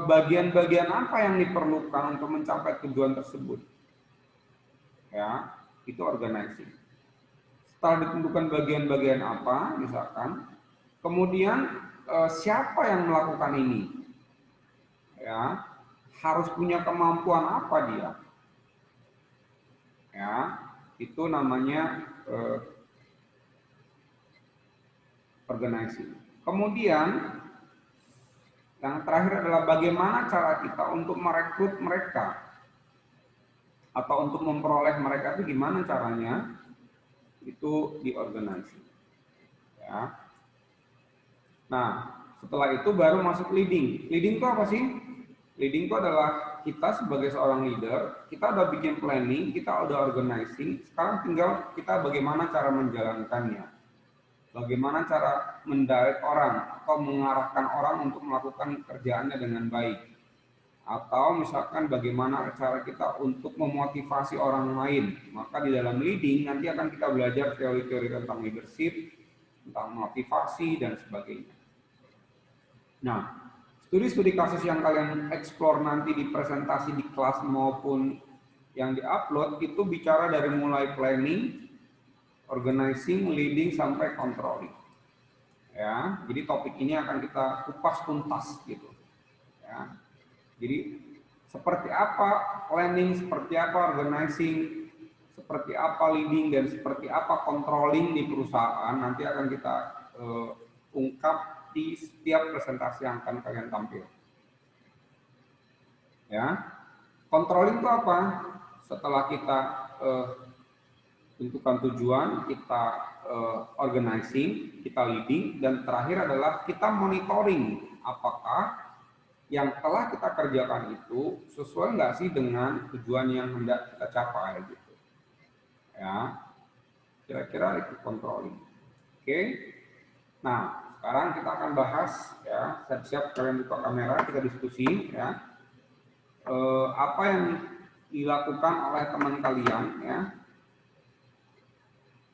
bagian-bagian apa yang diperlukan untuk mencapai tujuan tersebut? Ya, itu organizing. Setelah ditentukan bagian-bagian apa, misalkan, kemudian siapa yang melakukan ini? Ya, harus punya kemampuan apa dia? Ya, itu namanya organizing. Kemudian yang terakhir adalah bagaimana cara kita untuk merekrut mereka atau untuk memperoleh mereka itu gimana caranya? Itu di organizing. Ya. Nah, setelah itu baru masuk leading. Leading itu apa sih? Leading itu adalah kita sebagai seorang leader, kita udah bikin planning, kita udah organizing, sekarang tinggal kita bagaimana cara menjalankannya. Bagaimana cara mendirect orang atau mengarahkan orang untuk melakukan kerjaannya dengan baik. Atau misalkan bagaimana cara kita untuk memotivasi orang lain. Maka di dalam leading nanti akan kita belajar teori-teori tentang leadership, tentang motivasi, dan sebagainya. Nah, studi-studi kasus yang kalian explore nanti di presentasi di kelas maupun yang di-upload itu bicara dari mulai planning, organizing, leading, sampai controlling. Ya, jadi topik ini akan kita kupas tuntas gitu. Ya. Jadi seperti apa planning, seperti apa organizing, seperti apa leading, dan seperti apa controlling di perusahaan nanti akan kita ungkap di setiap presentasi yang akan kalian tampil. Ya, controlling itu apa? Setelah kita tentukan tujuan, kita organizing, kita leading, dan terakhir adalah kita monitoring apakah yang telah kita kerjakan itu sesuai nggak sih dengan tujuan yang hendak kita capai gitu. Ya, kira-kira itu controlling. Oke. Nah, sekarang kita akan bahas ya, siap-siap kalian buka kamera, kita diskusi ya. Apa yang dilakukan oleh teman kalian ya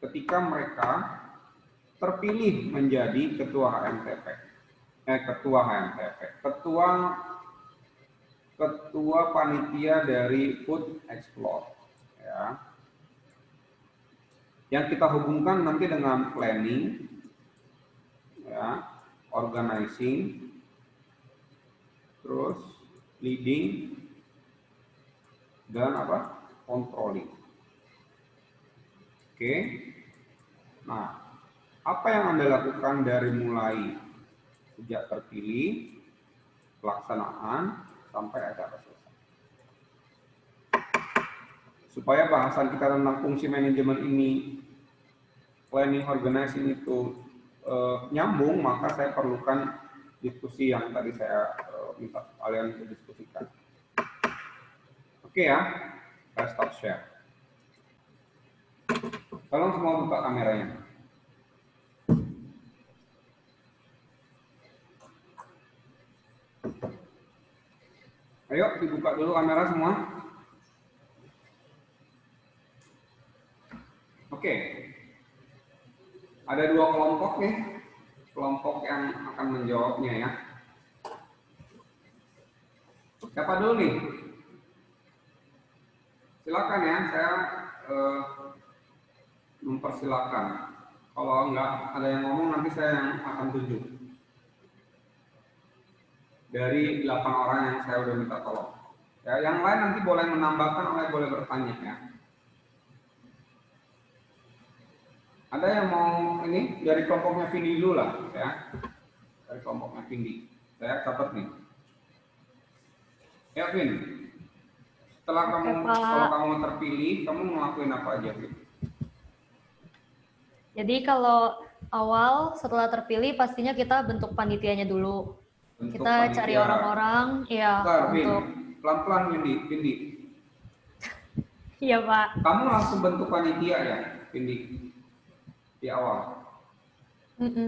ketika mereka terpilih menjadi ketua HMTP. Ketua panitia dari Food Explore, ya. Yang kita hubungkan nanti dengan planning, ya, organizing, terus leading, dan apa? Controlling. Oke. Nah, apa yang Anda lakukan dari mulai sejak terpilih, pelaksanaan, sampai acara selesai. Supaya bahasan kita tentang fungsi manajemen ini, planning, organizing itu nyambung, maka saya perlukan diskusi yang tadi saya minta kalian untuk diskusikan. Oke ya, saya stop share. Tolong semua buka kameranya. Ayo dibuka dulu kamera semua. Oke. Ada dua kelompok nih. Kelompok yang akan menjawabnya ya. Siapa dulu nih? Silakan ya, saya mempersilakan. Kalau enggak ada yang ngomong nanti saya yang akan tunjuk. Dari 8 orang yang saya udah minta tolong. Ya, yang lain nanti boleh menambahkan, boleh bertanya ya. Ada yang mau ini dari kelompoknya Vindi dulu lah ya. Dari kelompoknya Vindi. Saya catat nih. Ya Vin, setelah kalau kamu terpilih, kamu ngelakuin apa aja Vin? Jadi kalau awal setelah terpilih pastinya kita bentuk panitianya dulu. Kita cari orang-orang ya untuk pelan-pelan Vindi. Iya Pak. Kamu langsung bentuk panitia ya, Vindi? Di awal.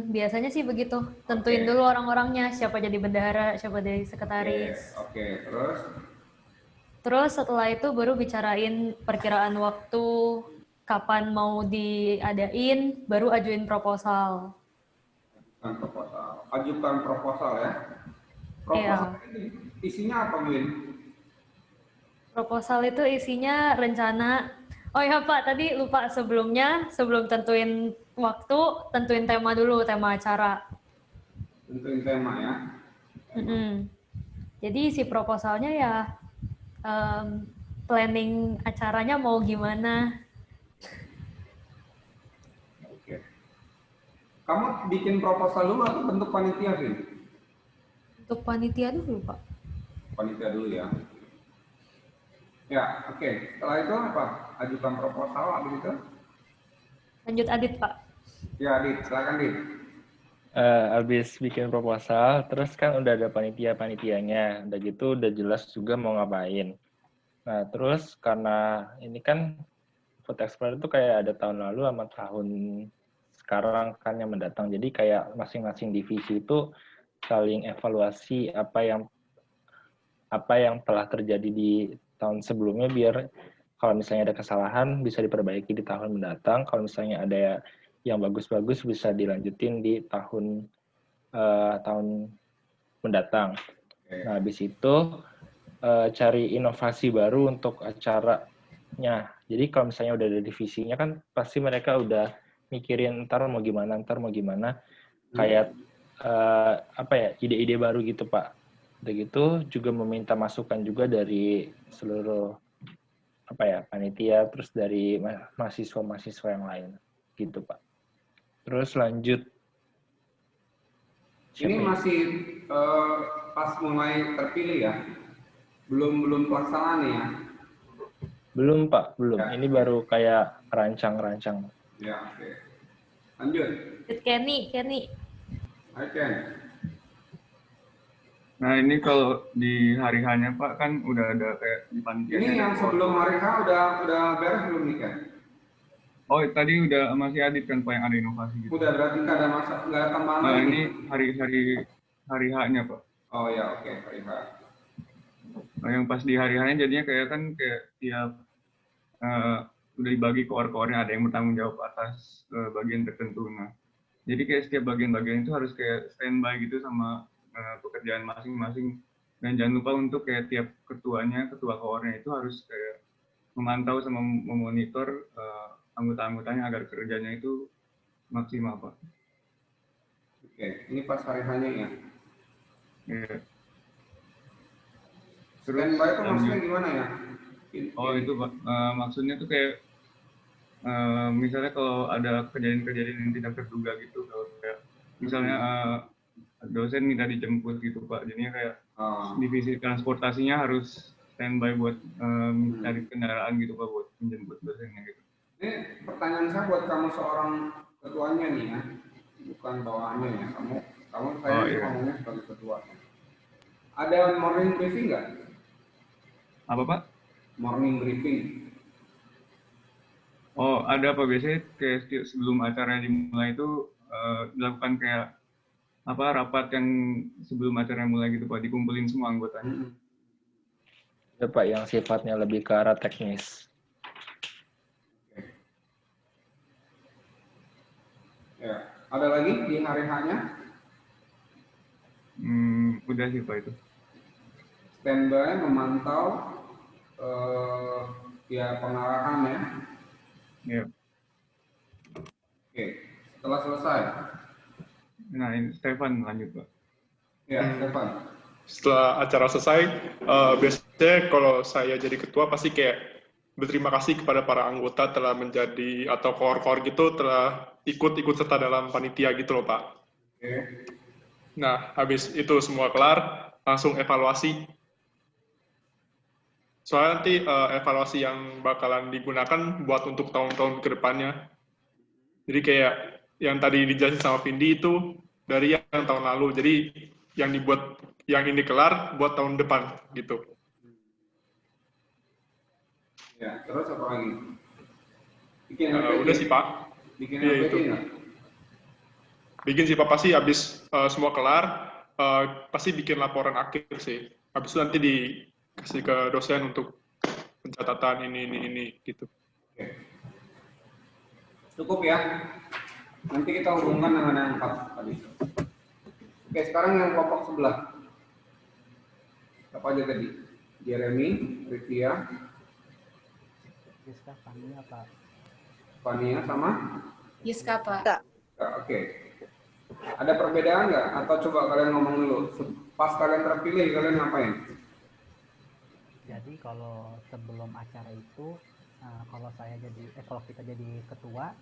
Biasanya sih begitu. Tentuin dulu orang-orangnya, siapa jadi bendahara, siapa jadi sekretaris. Oke. Terus setelah itu baru bicarain perkiraan waktu, kapan mau diadain, baru ajuin proposal. Ajukan proposal ya. Proposal ini isinya apa, Win? Proposal itu isinya rencana. Oh ya Pak, tadi lupa sebelum tentuin waktu, tentuin tema dulu, tema acara. Tentuin tema ya. Jadi isi proposalnya ya planning acaranya mau gimana. Oke. Kamu bikin proposal dulu atau bentuk panitia, Vin? Untuk panitia dulu, Pak. Panitia dulu ya. Ya, oke. Setelah itu apa? Ajukan proposal, habis itu? Lanjut Adit, Pak. Ya, Adit. Silakan, Adit. Habis bikin proposal, terus kan udah ada panitia-panitianya. Udah gitu, udah jelas juga mau ngapain. Nah, terus karena ini kan Food Explorer itu kayak ada tahun lalu sama tahun sekarang kan yang mendatang. Jadi kayak masing-masing divisi itu saling evaluasi apa yang telah terjadi di tahun sebelumnya, biar kalau misalnya ada kesalahan bisa diperbaiki di tahun mendatang. Kalau misalnya ada yang bagus-bagus bisa dilanjutin di tahun mendatang. Nah, habis itu cari inovasi baru untuk acaranya. Jadi kalau misalnya udah ada divisinya kan pasti mereka udah mikirin ntar mau gimana. Kayak ide-ide baru gitu Pak. Udah gitu juga meminta masukan juga dari seluruh panitia, terus dari mahasiswa-mahasiswa yang lain gitu Pak. Terus lanjut. Ini masih pas mulai terpilih ya? Belum pelaksanaan ya? Belum Pak, belum. Ya. Ini baru kayak rancang-rancang. Ya, oke. Lanjut. Kenny. Hai Ken. Nah ini kalau di hari hanya Pak kan udah ada kayak di panitia. Ini yang sebelum hari H udah beres belum nih Ken? Oh tadi udah masih Adit kan Pak yang ada inovasi gitu. Udah, berarti nggak ada tambahan Nah lagi. ini hari H-nya Pak. Oh ya, oke, hari H. Nah yang pas di hari H-nya jadinya kayak tiap udah dibagi koor-koornya, ada yang bertanggung jawab atas bagian tertentu. Nah, jadi kayak setiap bagian-bagian itu harus kayak standby gitu sama pekerjaan masing-masing. Dan jangan lupa untuk kayak tiap ketua koornya itu harus kayak memantau sama memonitor anggota-anggotanya agar kerjanya itu maksimal, Pak. Oke, ini pas hari hanya ya. Ya. Standby itu maksudnya gimana ya? Oh itu Pak, maksudnya tuh kayak misalnya kalau ada kejadian-kejadian yang tidak terduga gitu, kalau kayak misalnya dosen minta dijemput gitu Pak, jadinya kayak divisi transportasinya harus standby buat cari kendaraan gitu Pak buat menjemput dosennya gitu. Ini pertanyaan saya buat kamu seorang ketuanya nih ya, bukan bawahannya ya. Kamu saya ngomongnya sebagai ketua. Ada morning briefing nggak? Apa Pak? Morning briefing. Oh ada Pak, biasanya kayak sebelum acara dimulai itu dilakukan kayak rapat yang sebelum acara mulai gitu Pak, dikumpulin semua anggotanya. Ya Pak, yang sifatnya lebih ke arah teknis. Ya, ada lagi di hari hanya? Udah sih Pak itu. Standby memantau ya pengarahan ya. Ya. Oke, setelah selesai. Nah ini Stefan lanjut Pak. Ya, Stefan. Setelah acara selesai, biasanya kalau saya jadi ketua pasti kayak berterima kasih kepada para anggota telah menjadi atau koor-koor gitu telah ikut serta dalam panitia gitu loh Pak. Oke. Nah, habis itu semua kelar, langsung evaluasi. Soalnya nanti evaluasi yang bakalan digunakan buat untuk tahun-tahun ke depannya. Jadi kayak yang tadi dijelasin sama Vindi itu dari yang tahun lalu. Jadi yang ini kelar buat tahun depan gitu. Ya, terus apa lagi? Udah sih Pak. Bikin Iya, itu. nggak? Bikin sih Pak, pasti habis semua kelar, pasti bikin laporan akhir sih. Habis itu nanti dikasih ke dosen untuk pencatatan ini gitu. Oke. Cukup ya. Nanti kita hubungkan dengan yang 4 tadi. Oke, sekarang yang kelompok sebelah. Apa aja tadi? Jeremy, Rivia, Yiska, Fania, Pak. Fania sama? Yiska, Pak. Oke. Ada perbedaan nggak? Atau coba kalian ngomong dulu. Pas kalian terpilih, kalian ngapain? Jadi kalau sebelum acara itu, kalau kita jadi ketua,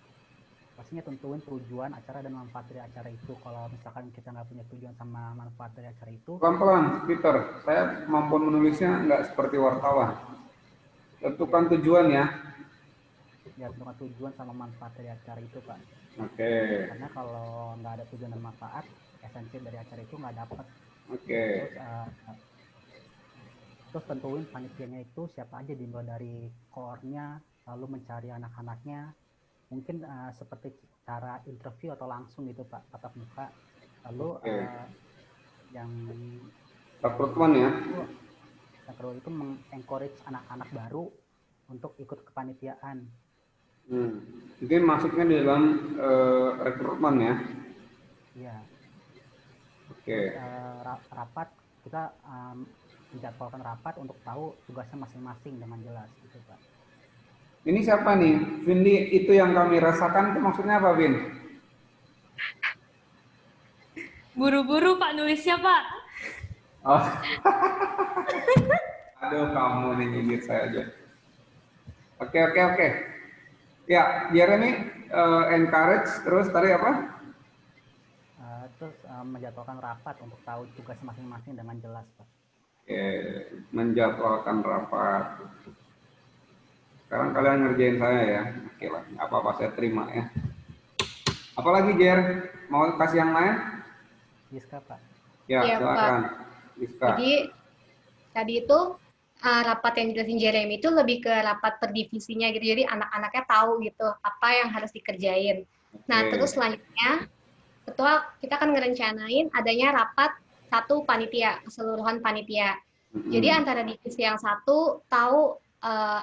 pastinya tentuin tujuan acara dan manfaat dari acara itu. Kalau misalkan kita nggak punya tujuan sama manfaat dari acara itu, Pelan-pelan, Peter. Saya mampu menulisnya nggak seperti wartawan. Tentukan tujuan ya. ya tentukan tujuan sama manfaat dari acara itu, Pak. Oke. Karena kalau nggak ada tujuan dan manfaat, esensi dari acara itu nggak dapat. Oke. Terus tentuin panitianya itu siapa aja dimulai dari koornya, lalu mencari anak-anaknya. Mungkin seperti cara interview atau langsung gitu Pak, tatap muka. Lalu yang rekrutmen ya. Yang kedua itu mengencourage anak-anak baru untuk ikut kepanitiaan. Mungkin masuknya di dalam rekrutmen ya. Iya. Oke. Rapat kita menjadwalkan rapat untuk tahu tugasnya masing-masing dengan jelas gitu Pak. Ini siapa nih? Vindi, itu yang kami rasakan itu maksudnya apa, Vin? Buru-buru Pak nulisnya Pak. Oh. Aduh, kamu nih nyindir saya aja. Oke. Ya, Jeremy encourage, terus tadi apa? Terus menjadwalkan rapat untuk tahu tugas masing-masing dengan jelas Pak. Oke, menjadwalkan rapat. Sekarang kalian ngerjain saya ya. Oke lah, apa-apa saya terima ya. Apalagi Jer, mau kasih yang lain? Yiska Pak. Ya, Iya, silakan. Yiska. Jadi tadi itu rapat yang dijelasin Jeremy itu lebih ke rapat per divisinya gitu. Jadi anak-anaknya tahu gitu apa yang harus dikerjain. Nah, terus selanjutnya ketua kita akan ngerencanain adanya rapat satu panitia, keseluruhan panitia. Jadi antara divisi yang satu tahu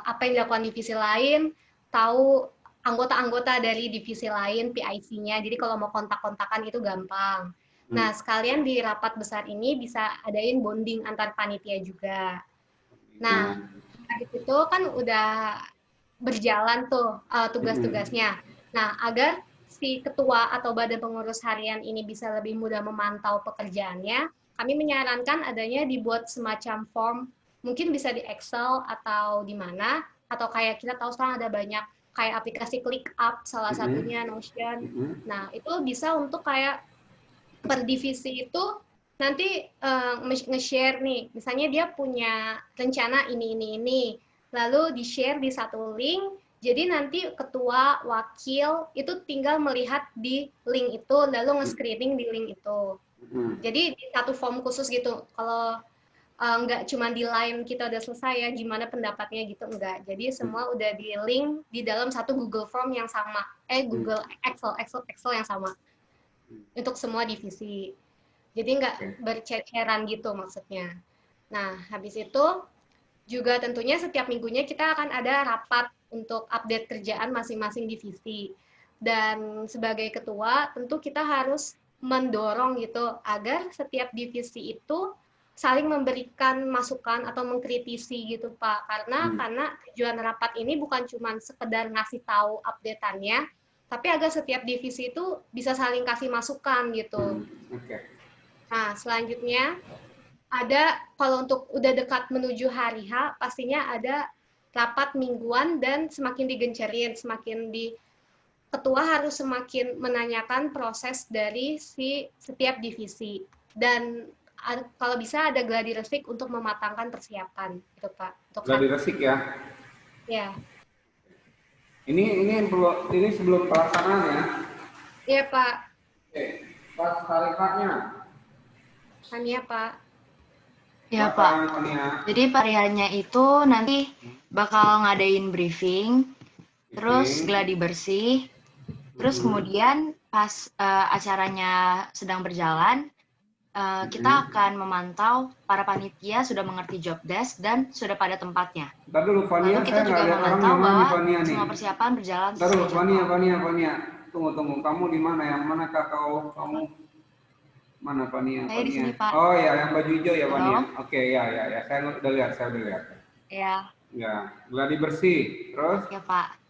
apa yang dilakukan divisi lain, tahu anggota-anggota dari divisi lain, PIC-nya. Jadi kalau mau kontak-kontakan itu gampang. Nah, sekalian di rapat besar ini bisa adain bonding antar panitia juga. Nah, dari situ kan udah berjalan tuh tugas-tugasnya. Nah, agar si ketua atau badan pengurus harian ini bisa lebih mudah memantau pekerjaannya, kami menyarankan adanya dibuat semacam form, mungkin bisa di Excel atau di mana, atau kayak kita tahu sekarang ada banyak kayak aplikasi ClickUp, salah satunya Notion. Nah, itu bisa untuk kayak per divisi itu nanti nge-share nih, misalnya dia punya rencana ini, lalu di-share di satu link, jadi nanti ketua, wakil, itu tinggal melihat di link itu, lalu nge-screening di link itu. Jadi di satu form khusus gitu, kalau nggak cuma di line kita udah selesai ya, gimana pendapatnya gitu, enggak. Jadi semua udah di link di dalam satu Google Form yang sama, Google Excel yang sama, untuk semua divisi. Jadi nggak berceceran gitu maksudnya. Nah, habis itu juga tentunya setiap minggunya kita akan ada rapat untuk update kerjaan masing-masing divisi. Dan sebagai ketua, tentu kita harus mendorong gitu agar setiap divisi itu saling memberikan masukan atau mengkritisi gitu Pak. Karena tujuan rapat ini bukan cuma sekedar ngasih tahu update-annya, tapi agar setiap divisi itu bisa saling kasih masukan gitu. Nah, selanjutnya ada, kalau untuk udah dekat menuju hari H, pastinya ada rapat mingguan dan semakin digencerin, ketua harus semakin menanyakan proses dari si setiap divisi. Dan kalau bisa ada gladi resik untuk mematangkan persiapan, gitu Pak. Gladi resik ya? Ya. Ini sebelum pelaksanaan ya? Iya Pak. Oke, pas hari H-nya? Iya Pak. Ya Pak. Jadi pariannya itu nanti bakal ngadain briefing, terus gladi bersih, terus kemudian pas acaranya sedang berjalan, kita akan memantau para panitia sudah mengerti job desk dan sudah pada tempatnya. Lalu kita juga memantau bahwa semua persiapan berjalan sesuai jadwal. Fania. Tunggu. Kamu di mana? Yang manakah kamu? Mana Fania? Saya di sini, Pak. Oh ya, yang baju hijau ya Fania. Halo? Oke, ya. Saya udah lihat. Ya. Ya, gladi bersih. Terus? Ya, Pak.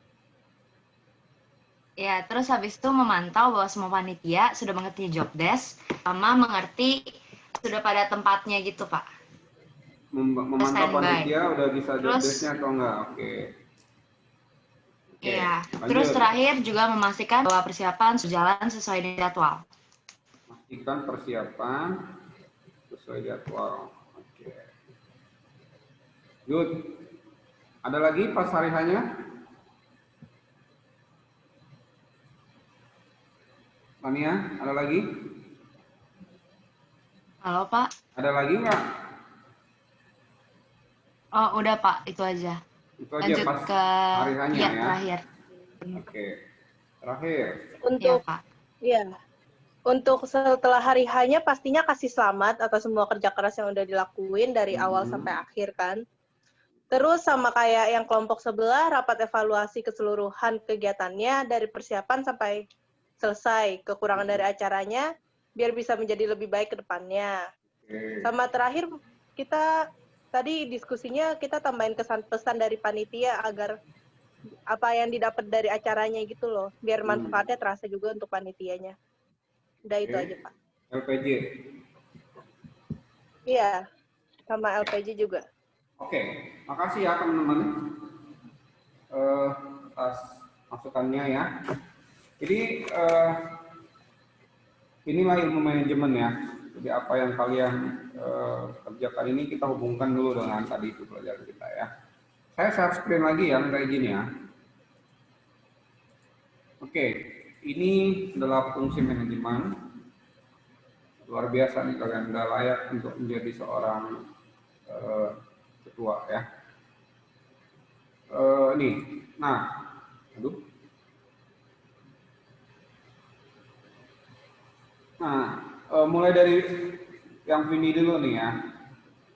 Ya, terus habis itu memantau bahwa semua panitia sudah mengerti job desk, sama mengerti sudah pada tempatnya gitu, Pak. Memantau panitia udah bisa job desk-nya atau enggak? Oke. Iya. Terus terakhir juga memastikan bahwa persiapan berjalan sesuai dengan jadwal. Pastikan persiapan sesuai jadwal. Oke. Good. Ada lagi pas hari hanya? Fania, ada lagi? Halo, Pak. Ada lagi nggak? Oh, udah, Pak. Itu aja. Itu aja. Lanjut pas ke hari hanya ya? terakhir. Oke. Terakhir. Untuk Pak. Iya. Untuk setelah hari hanya pastinya kasih selamat atas semua kerja keras yang udah dilakuin dari awal sampai akhir kan. Terus sama kayak yang kelompok sebelah, rapat evaluasi keseluruhan kegiatannya dari persiapan sampai selesai, kekurangan dari acaranya, biar bisa menjadi lebih baik ke depannya. Sama terakhir, kita tadi diskusinya kita tambahin kesan-pesan dari panitia agar apa yang didapat dari acaranya gitu loh, biar manfaatnya terasa juga untuk panitianya. Udah itu aja Pak. LPG? Iya, sama LPG juga. Oke, makasih ya teman-teman atas masukannya ya. Jadi inilah ilmu manajemen ya. Jadi apa yang kalian kerjakan ini kita hubungkan dulu dengan tadi itu pelajaran kita ya. Saya share screen lagi ya, minta izin ya. Oke, ini adalah fungsi manajemen. Luar biasa nih kalian, udah layak untuk menjadi seorang ketua ya. Nih, nah, aduh. Nah, mulai dari yang Vini dulu nih ya.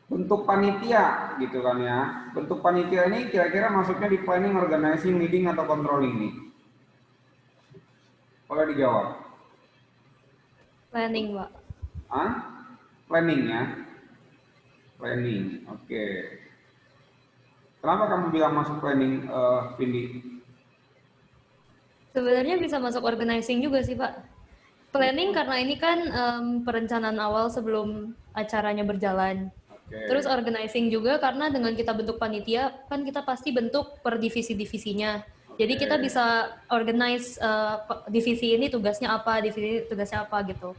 bentuk panitia gitu kan ya. Bentuk panitia ini kira-kira masuknya di planning, organizing, leading atau controlling nih? Boleh dijawab. Planning, Pak. Hah? Planning ya. Planning. Oke. Kenapa kamu bilang masuk planning, Vindi? Sebenarnya bisa masuk organizing juga sih, Pak. Planning karena ini kan perencanaan awal sebelum acaranya berjalan. Oke. Terus organizing juga karena dengan kita bentuk panitia, kan kita pasti bentuk per divisi-divisinya. Jadi Oke. kita bisa organize divisi ini tugasnya apa, divisi ini tugasnya apa gitu.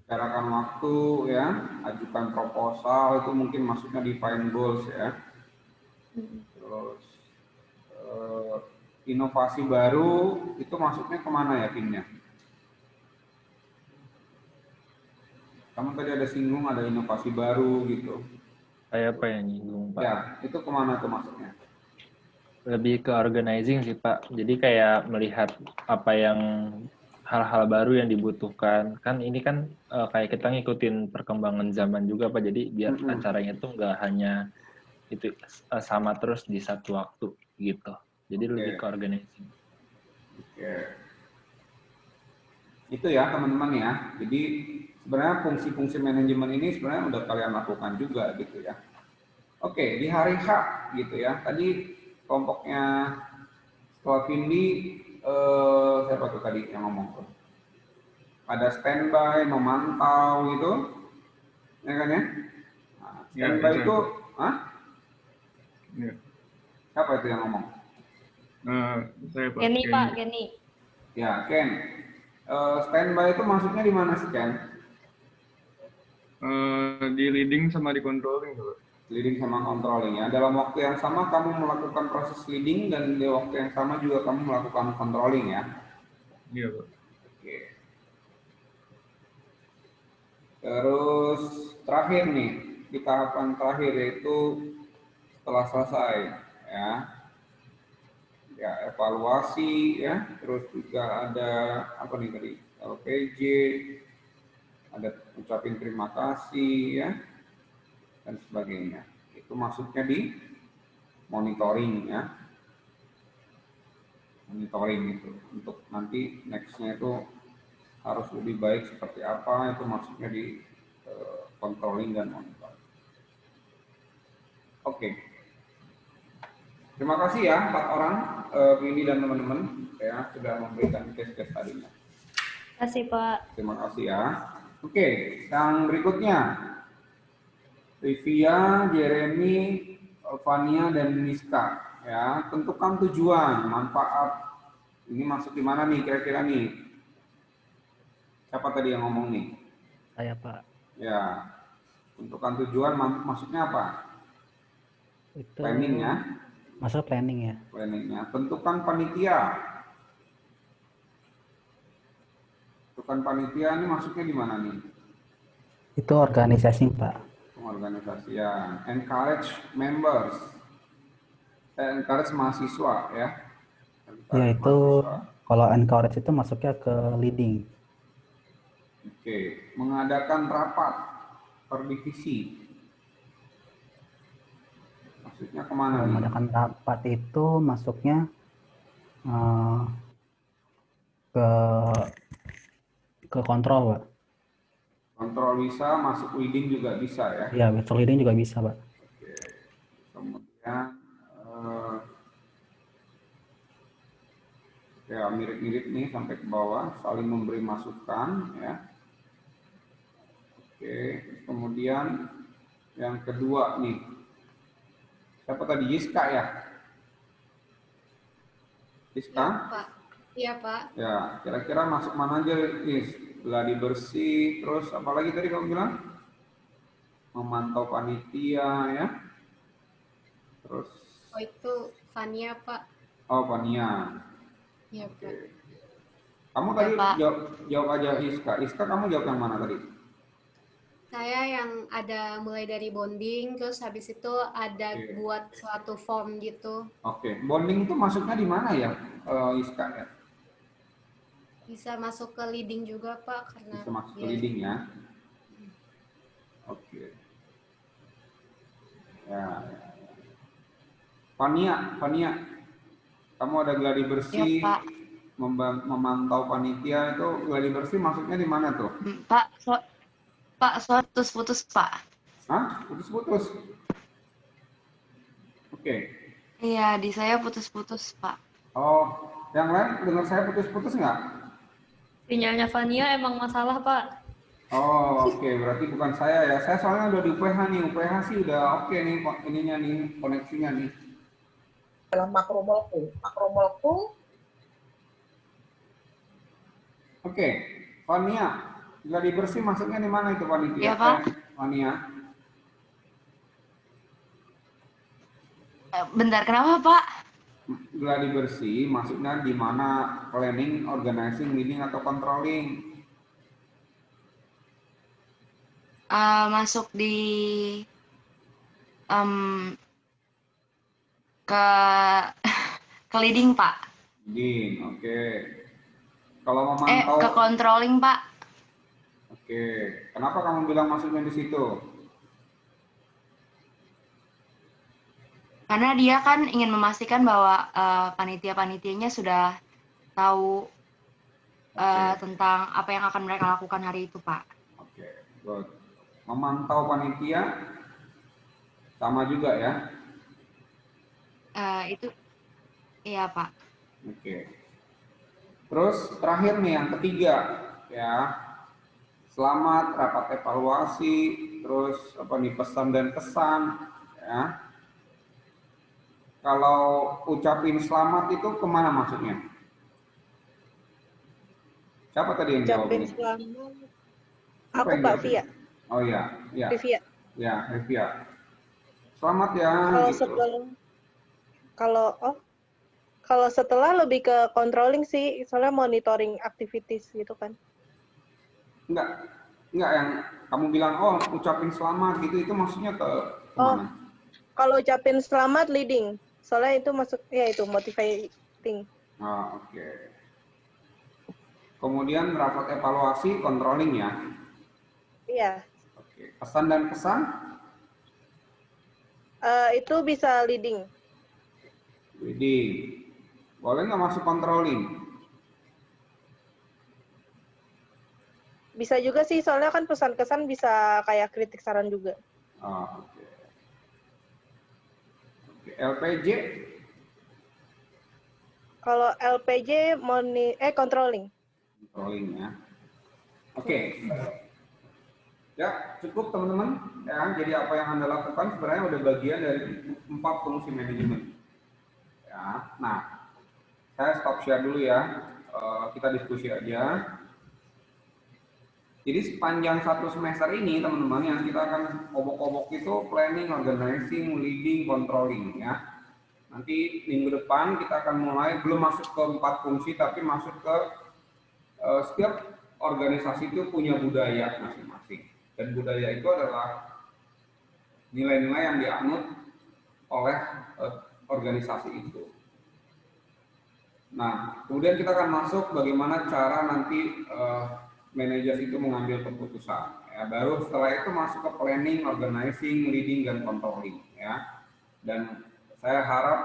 Bicarakan waktu ya, ajukan proposal itu mungkin masuknya define goals ya. Terus inovasi baru itu masuknya kemana ya timnya? Kamu tadi ada singgung ada inovasi baru gitu. Saya apa yang nyinggung, Pak? Ya, itu kemana tuh masuknya? Lebih ke organizing sih, Pak. Jadi kayak melihat apa yang hal-hal baru yang dibutuhkan. Kan ini kan kayak kita ngikutin perkembangan zaman juga, Pak. Jadi biar acaranya tuh nggak hanya itu sama terus di satu waktu gitu. Jadi lebih ke organizing. Oke. Itu ya teman-teman ya. Jadi sebenarnya fungsi-fungsi manajemen ini sebenarnya udah kalian lakukan juga gitu ya. Oke, di hari H gitu ya. Tadi kelompoknya setelah Vindi, siapa tuh tadi yang ngomong tuh? Ada standby, memantau gitu, ya kan ya? Nah, standby itu, hah? Ya. Siapa itu yang ngomong? Saya Pak. Kenny, Pak, Kenny. Ya, Ken. Standby itu maksudnya di mana sih, Ken? Di leading sama di controlling, Pak. Leading sama controlling ya. Dalam waktu yang sama kamu melakukan proses leading dan di waktu yang sama juga kamu melakukan controlling ya. Iya, Pak. Oke. Terus terakhir nih, di tahapan terakhir yaitu setelah selesai ya. Ya, evaluasi ya, terus juga ada apa nih tadi? LPJ, ada ucapin terima kasih ya, dan sebagainya. Itu masuknya di monitoring ya. Monitoring itu untuk nanti nextnya itu harus lebih baik seperti apa, itu masuknya di controlling dan monitoring. Oke. Terima kasih ya 4 orang, Winnie dan teman-teman ya sudah memberikan case-case tadinya. Terima kasih, Pak. Terima kasih ya. Oke, yang berikutnya Rivia, Jeremy, Fania, dan Niska ya. Tentukan tujuan, manfaat. Ini masuk di mana nih kira-kira nih? Siapa tadi yang ngomong nih? Saya, Pak. Ya, tentukan tujuan maksudnya apa? Itu Planning ya. masuk planning ya. Planningnya. Tentukan panitia. Tentukan panitia ini masuknya di mana nih? Itu organisasi, Pak. Pengorganisasian. Encourage members. Encourage mahasiswa ya. Ya, itu kalau encourage itu masuknya ke leading. Oke. Mengadakan rapat per divisi. Maksudnya kemana nih? Mengadakan rapat itu masuknya ke kontrol, Pak. Kontrol bisa, masuk leading juga bisa ya. Ya, masuk leading juga bisa, Pak. Oke. Kemudian ya mirip-mirip nih sampai ke bawah, saling memberi masukan ya. Oke, kemudian yang kedua nih, siapa tadi? Yiska ya? Yiska? Iya, Pak. Iya, Pak. Ya, kira-kira masuk mana aja, Yis? Gladi bersih, terus apalagi tadi kamu bilang? Memantau panitia ya. Terus Oh, itu Fania, Pak. oh, Fania. Iya, Pak. Kamu Ya, tadi Pak. jawab aja Iska. Iska kamu jawab yang mana tadi? Saya yang ada mulai dari bonding, terus habis itu ada Oke. buat suatu form gitu. Oke, bonding itu masuknya di mana ya, Iska ya? Bisa masuk ke leading juga, Pak, karena Bisa masuk ke dia- leading ya. Oke. Fania, kamu ada gladi Ya, bersih, Pak. memantau panitia itu gladi bersih maksudnya di mana tuh? Pak, soal putus-putus, Pak. Hah? Putus-putus? Oke. Iya, di saya putus-putus, Pak. Oh, yang lain dengar saya putus-putus nggak? Sinyalnya Fania emang masalah, Pak. Oh, oke. Berarti bukan saya ya. Saya soalnya udah di UPH nih. UPH sih udah oke nih ininya nih, koneksinya nih. Dalam makromolekul. Oke, Fania, gladi bersih maksudnya di mana itu panitia? Iya, Pak. Fania. Bentar, kenapa, Pak? Gladi bersih maksudnya di mana planning, organizing, leading atau controlling? Masuk di ke ke leading, Pak. Leading, oke. Kalau memantau, Ke controlling, Pak. oke. Kenapa kamu bilang masuknya di situ? Karena dia kan ingin memastikan bahwa panitia-panitianya sudah tahu tentang apa yang akan mereka lakukan hari itu, Pak. Oke, good. Memantau panitia sama juga ya? Itu, iya, Pak. Oke. Terus terakhir nih yang ketiga ya. Selamat rapat evaluasi, terus apa nih pesan dan kesan ya. Kalau ucapin selamat itu kemana maksudnya? Siapa tadi yang jawab Ucapin ini? selamat. Siapa Aku, yang Pak jawab? Via. Oh iya, iya. Via. Ya, Revia. Selamat ya. Kalau Gitu. kalau setelah lebih ke controlling sih, soalnya monitoring activities gitu kan. Enggak yang kamu bilang oh ucapin selamat gitu itu maksudnya ke kemana? Kalau ucapin selamat leading, soalnya itu masuk ya itu motivating. Oh, oke. Kemudian rapat evaluasi controlling ya. Iya. Oke. Pesan dan kesan? Itu bisa leading. Leading. Boleh nggak masuk controlling? Bisa juga sih, soalnya kan pesan kesan bisa kayak kritik saran juga. Oh, oke. Oke. LPJ? Kalau LPJ controlling. Controlling ya. Oke. Ya, cukup teman-teman. Ya, jadi apa yang Anda lakukan sebenarnya udah bagian dari 4 fungsi manajemen. Ya, nah, saya stop share dulu ya. Kita diskusi aja. Jadi sepanjang 1 semester ini teman-teman yang kita akan obok-obok itu planning, organizing, leading, controlling ya. Nanti minggu depan kita akan mulai belum masuk ke 4 fungsi tapi masuk ke setiap organisasi itu punya budaya masing-masing. Dan budaya itu adalah nilai-nilai yang dianut oleh organisasi itu. Nah, kemudian kita akan masuk bagaimana cara nanti manajer itu mengambil keputusan. Ya, baru setelah itu masuk ke planning, organizing, leading, dan controlling. Ya. Dan saya harap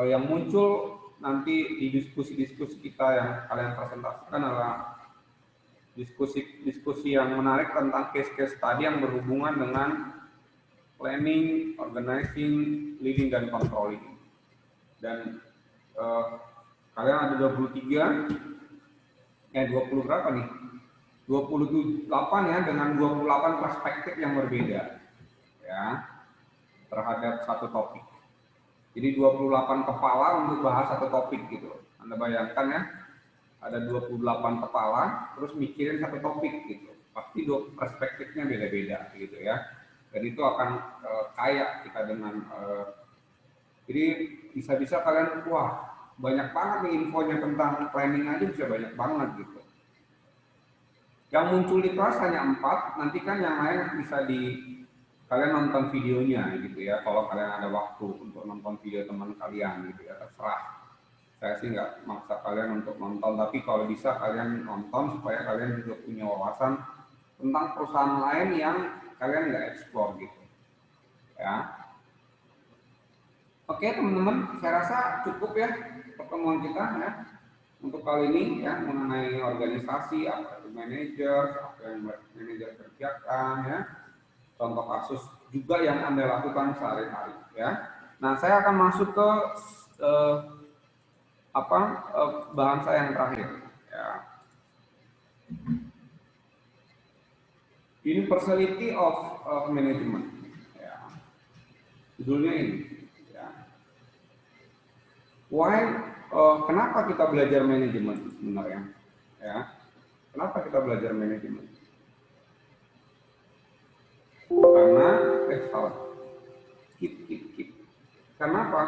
yang muncul nanti di diskusi-diskusi kita yang kalian presentasikan adalah diskusi yang menarik tentang case-case tadi yang berhubungan dengan planning, organizing, leading, dan controlling. Dan kalian ada 23, 20 berapa nih? 28 ya, dengan 28 perspektif yang berbeda ya terhadap satu topik. Jadi 28 kepala untuk bahas satu topik gitu. Anda bayangkan ya, ada 28 kepala terus mikirin satu topik gitu. Pasti perspektifnya beda-beda gitu ya. Dan itu akan kaya kita dengan jadi bisa-bisa kalian wah banyak banget nih infonya tentang planning aja bisa banyak banget gitu. Yang muncul di kelas hanya 4, nanti kan yang lain bisa kalian nonton videonya gitu ya. Kalau kalian ada waktu untuk nonton video teman kalian gitu ya, terserah. Saya sih nggak maksa kalian untuk nonton, tapi kalau bisa kalian nonton supaya kalian juga punya wawasan tentang perusahaan lain yang kalian nggak eksplor gitu. Ya. Oke teman-teman, saya rasa cukup ya pertemuan kita ya untuk kali ini ya mengenai organisasi, apa itu manajer, apa yang manajer kerjakan ya, contoh kasus juga yang Anda lakukan sehari-hari ya. Nah saya akan masuk ke bahan saya yang terakhir ya. Universality of Management ya. Judulnya ini ya. Why kenapa kita belajar manajemen sebenarnya ya? Kenapa kita belajar manajemen? Karena skip. Kenapa?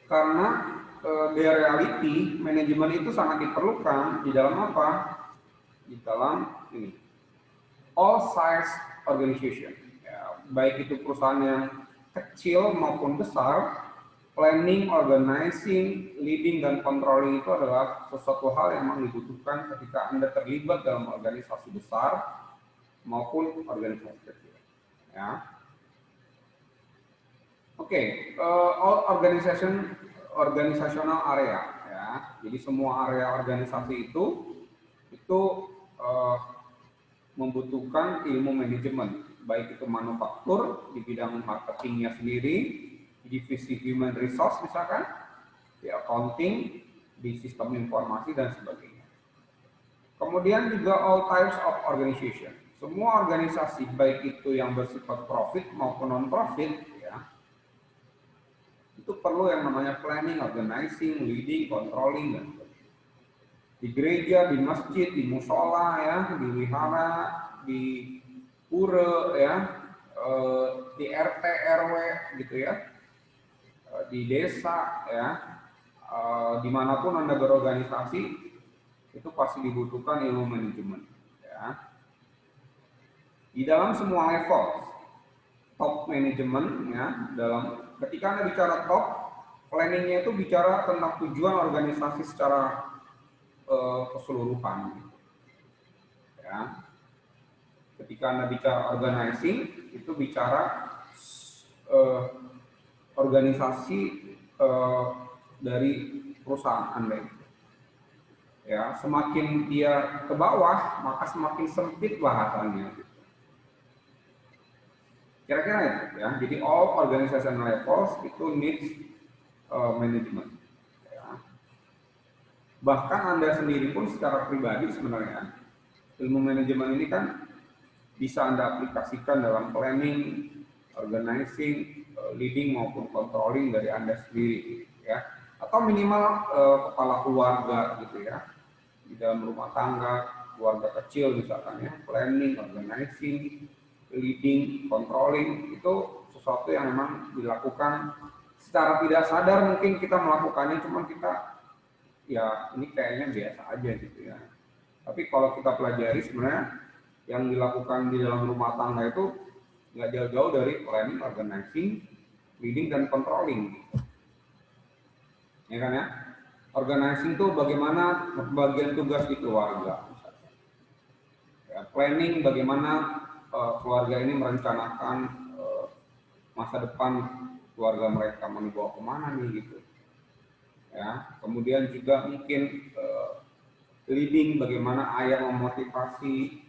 Karena di reality manajemen itu sangat diperlukan di dalam apa? Di dalam ini all size organization. Ya, baik itu perusahaan yang kecil maupun besar, planning, organizing, leading, dan controlling itu adalah sesuatu hal yang memang dibutuhkan ketika Anda terlibat dalam organisasi besar maupun organisasi kecil. Ya. Oke, all organizational area. Ya. Jadi semua area organisasi itu membutuhkan ilmu manajemen, baik itu manufaktur di bidang marketingnya sendiri, di divisi human resource misalkan, di accounting, di sistem informasi dan sebagainya. Kemudian juga all types of organization. Semua organisasi baik itu yang bersifat profit maupun non-profit ya, itu perlu yang namanya planning, organizing, leading, controlling dan sebagainya. Di gereja, di masjid, di musola ya, di wihara, di pura ya, di RT RW gitu ya, di desa ya, dimanapun Anda berorganisasi itu pasti dibutuhkan ilmu manajemen ya. Di dalam semua level top manajemen ya, dalam ketika Anda bicara top, planningnya itu bicara tentang tujuan organisasi secara keseluruhan ya. Ketika Anda bicara organizing itu bicara organisasi dari perusahaan Anda ya. Semakin dia ke bawah maka semakin sempit bahasannya kira-kira itu ya. Jadi all organization levels itu needs management. Bahkan Anda sendiri pun secara pribadi sebenarnya ilmu manajemen ini kan bisa Anda aplikasikan dalam planning, organizing, leading maupun controlling dari Anda sendiri ya. Atau minimal kepala keluarga gitu ya. Di dalam rumah tangga, keluarga kecil misalkan ya, planning, organizing, leading, controlling itu sesuatu yang memang dilakukan secara tidak sadar, mungkin kita melakukannya cuman kita ya ini kayaknya biasa aja gitu ya. Tapi kalau kita pelajari sebenarnya yang dilakukan di dalam rumah tangga itu nggak jauh-jauh dari planning, organizing, leading, dan controlling. Ya kan ya? Organizing itu bagaimana bagian tugas di keluarga. Ya, planning bagaimana keluarga ini merencanakan masa depan keluarga mereka mau dibawa kemana nih gitu. Ya, kemudian juga mungkin leading bagaimana ayah memotivasi,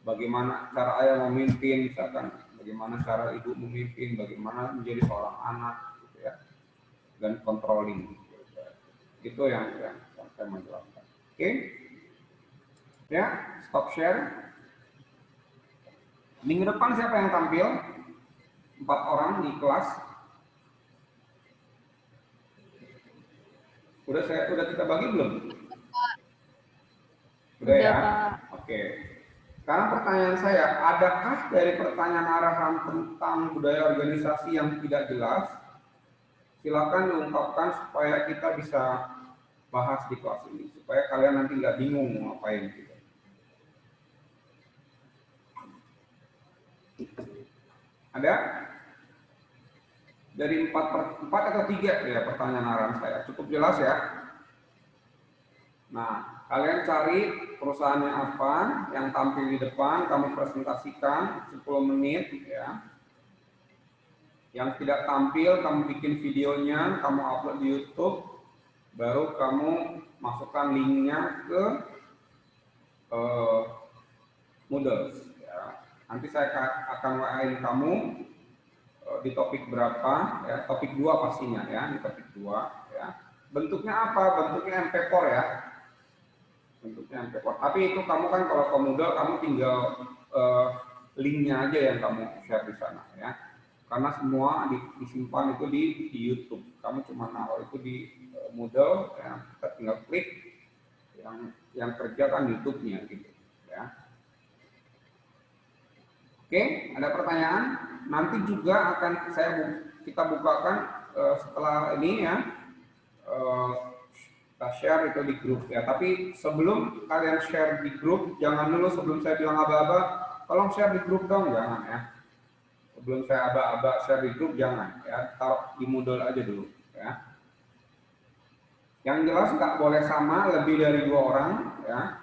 bagaimana cara ayah memimpin, misalkan bagaimana cara ibu memimpin, bagaimana menjadi seorang anak, gitu ya, dan controlling. Gitu. Itu yang saya menjelaskan. Oke, ya, stop share. Minggu depan siapa yang tampil? 4 orang di kelas. Udah kita bagi belum? Udah ya? Oke. Sekarang pertanyaan saya, adakah dari pertanyaan arahan tentang budaya organisasi yang tidak jelas? Silakan diungkapkan supaya kita bisa bahas di kelas ini, supaya kalian nanti nggak bingung mau ngapain gitu. Ada? Dari 4 atau 3 ya pertanyaan arahan saya. Cukup jelas ya? Nah, Kalian cari perusahaannya apa yang tampil di depan, kamu presentasikan 10 menit ya. Yang tidak tampil, kamu bikin videonya, kamu upload di YouTube, baru kamu masukkan linknya ke Moodle. Ya. Nanti saya akan WA-in kamu di topik berapa, ya, topik 2 pastinya ya, di topik 2 ya. Bentuknya apa? Bentuknya MP4 ya. Bentuknya MP4. Tapi itu kamu kan kalau ke Moodle kamu tinggal linknya aja yang kamu share di sana ya. Karena semua disimpan itu di YouTube. Kamu cuma naruh itu di Moodle, ya, kita tinggal klik. Yang kerja kan YouTube-nya gitu ya. Oke, ada pertanyaan? Nanti juga akan kita bukakan setelah ini ya. Kita share itu di grup ya. Tapi sebelum kalian share di grup, jangan dulu sebelum saya bilang aba-aba, tolong share di grup dong, jangan ya. Sebelum saya aba-aba share di grup jangan ya, taruh di Moodle aja dulu ya. Yang jelas nggak boleh sama lebih dari 2 orang ya.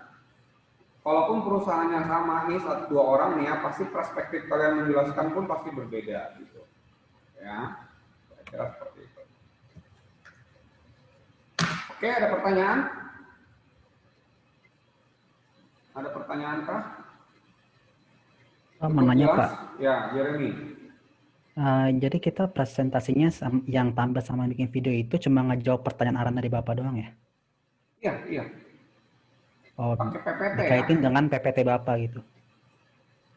Kalaupun perusahaannya sama nih 1-2 orang nih ya, pasti perspektif kalian menjelaskan pun pasti berbeda gitu ya. Saya kira seperti itu. Oke, ada pertanyaan? Ada pertanyaan kah? Mau nanya Pak. Ya, Jeremy. Jadi kita presentasinya yang tampil sama bikin video itu cuma ngejawab pertanyaan arahan dari Bapak doang ya? Iya, iya. Oh, pakai PPT dikaitin ya. dengan PPT Bapak gitu.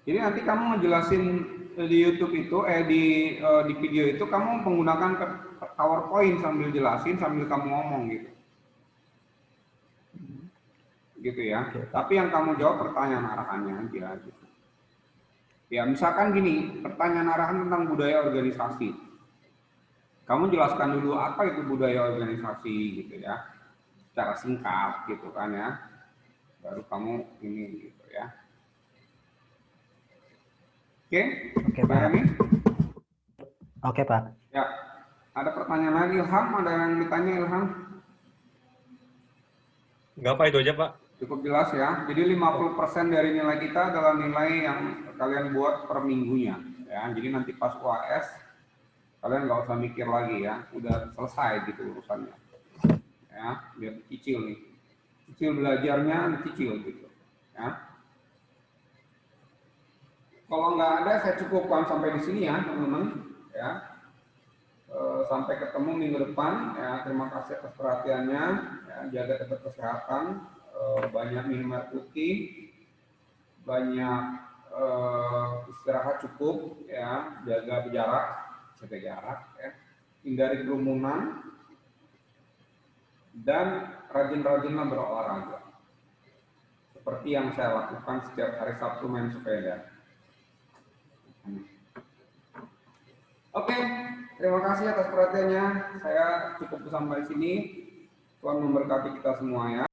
Jadi nanti kamu ngejelasin di YouTube itu, di video itu kamu menggunakan PowerPoint sambil jelasin sambil kamu ngomong gitu. Gitu ya. Oke. Tapi yang kamu jawab pertanyaan arahannya aja gitu. Ya, misalkan gini, pertanyaan arahan tentang budaya organisasi. Kamu jelaskan dulu apa itu budaya organisasi gitu ya. Secara singkat gitu kan ya. Baru kamu ini gitu ya. Oke? Oke, Pak. Oke, Pak. Ya. Ada pertanyaan lagi, Ilham? Ada yang ditanya, Ilham? Enggak, Pak, itu aja, Pak. Cukup jelas ya. Jadi 50% dari nilai kita adalah nilai yang kalian buat per minggunya. Ya. Jadi nanti pas UAS, kalian nggak usah mikir lagi ya. Udah selesai gitu urusannya. Ya, biar dicicil nih. Cicil belajarnya, dicicil gitu. Ya. Kalau nggak ada, saya cukupkan sampai di sini ya, teman-teman. Ya. Sampai ketemu minggu depan. Ya, terima kasih atas perhatiannya. Ya, jaga tetap kesehatan. Banyak minum air putih, banyak istirahat cukup, ya, jaga jarak, ya, hindari kerumunan, dan rajin-rajinlah berolahraga. Seperti yang saya lakukan setiap hari Sabtu main sepeda. Oke, terima kasih atas perhatiannya. Saya cukup sampai sini. Tuhan memberkati kita semua ya.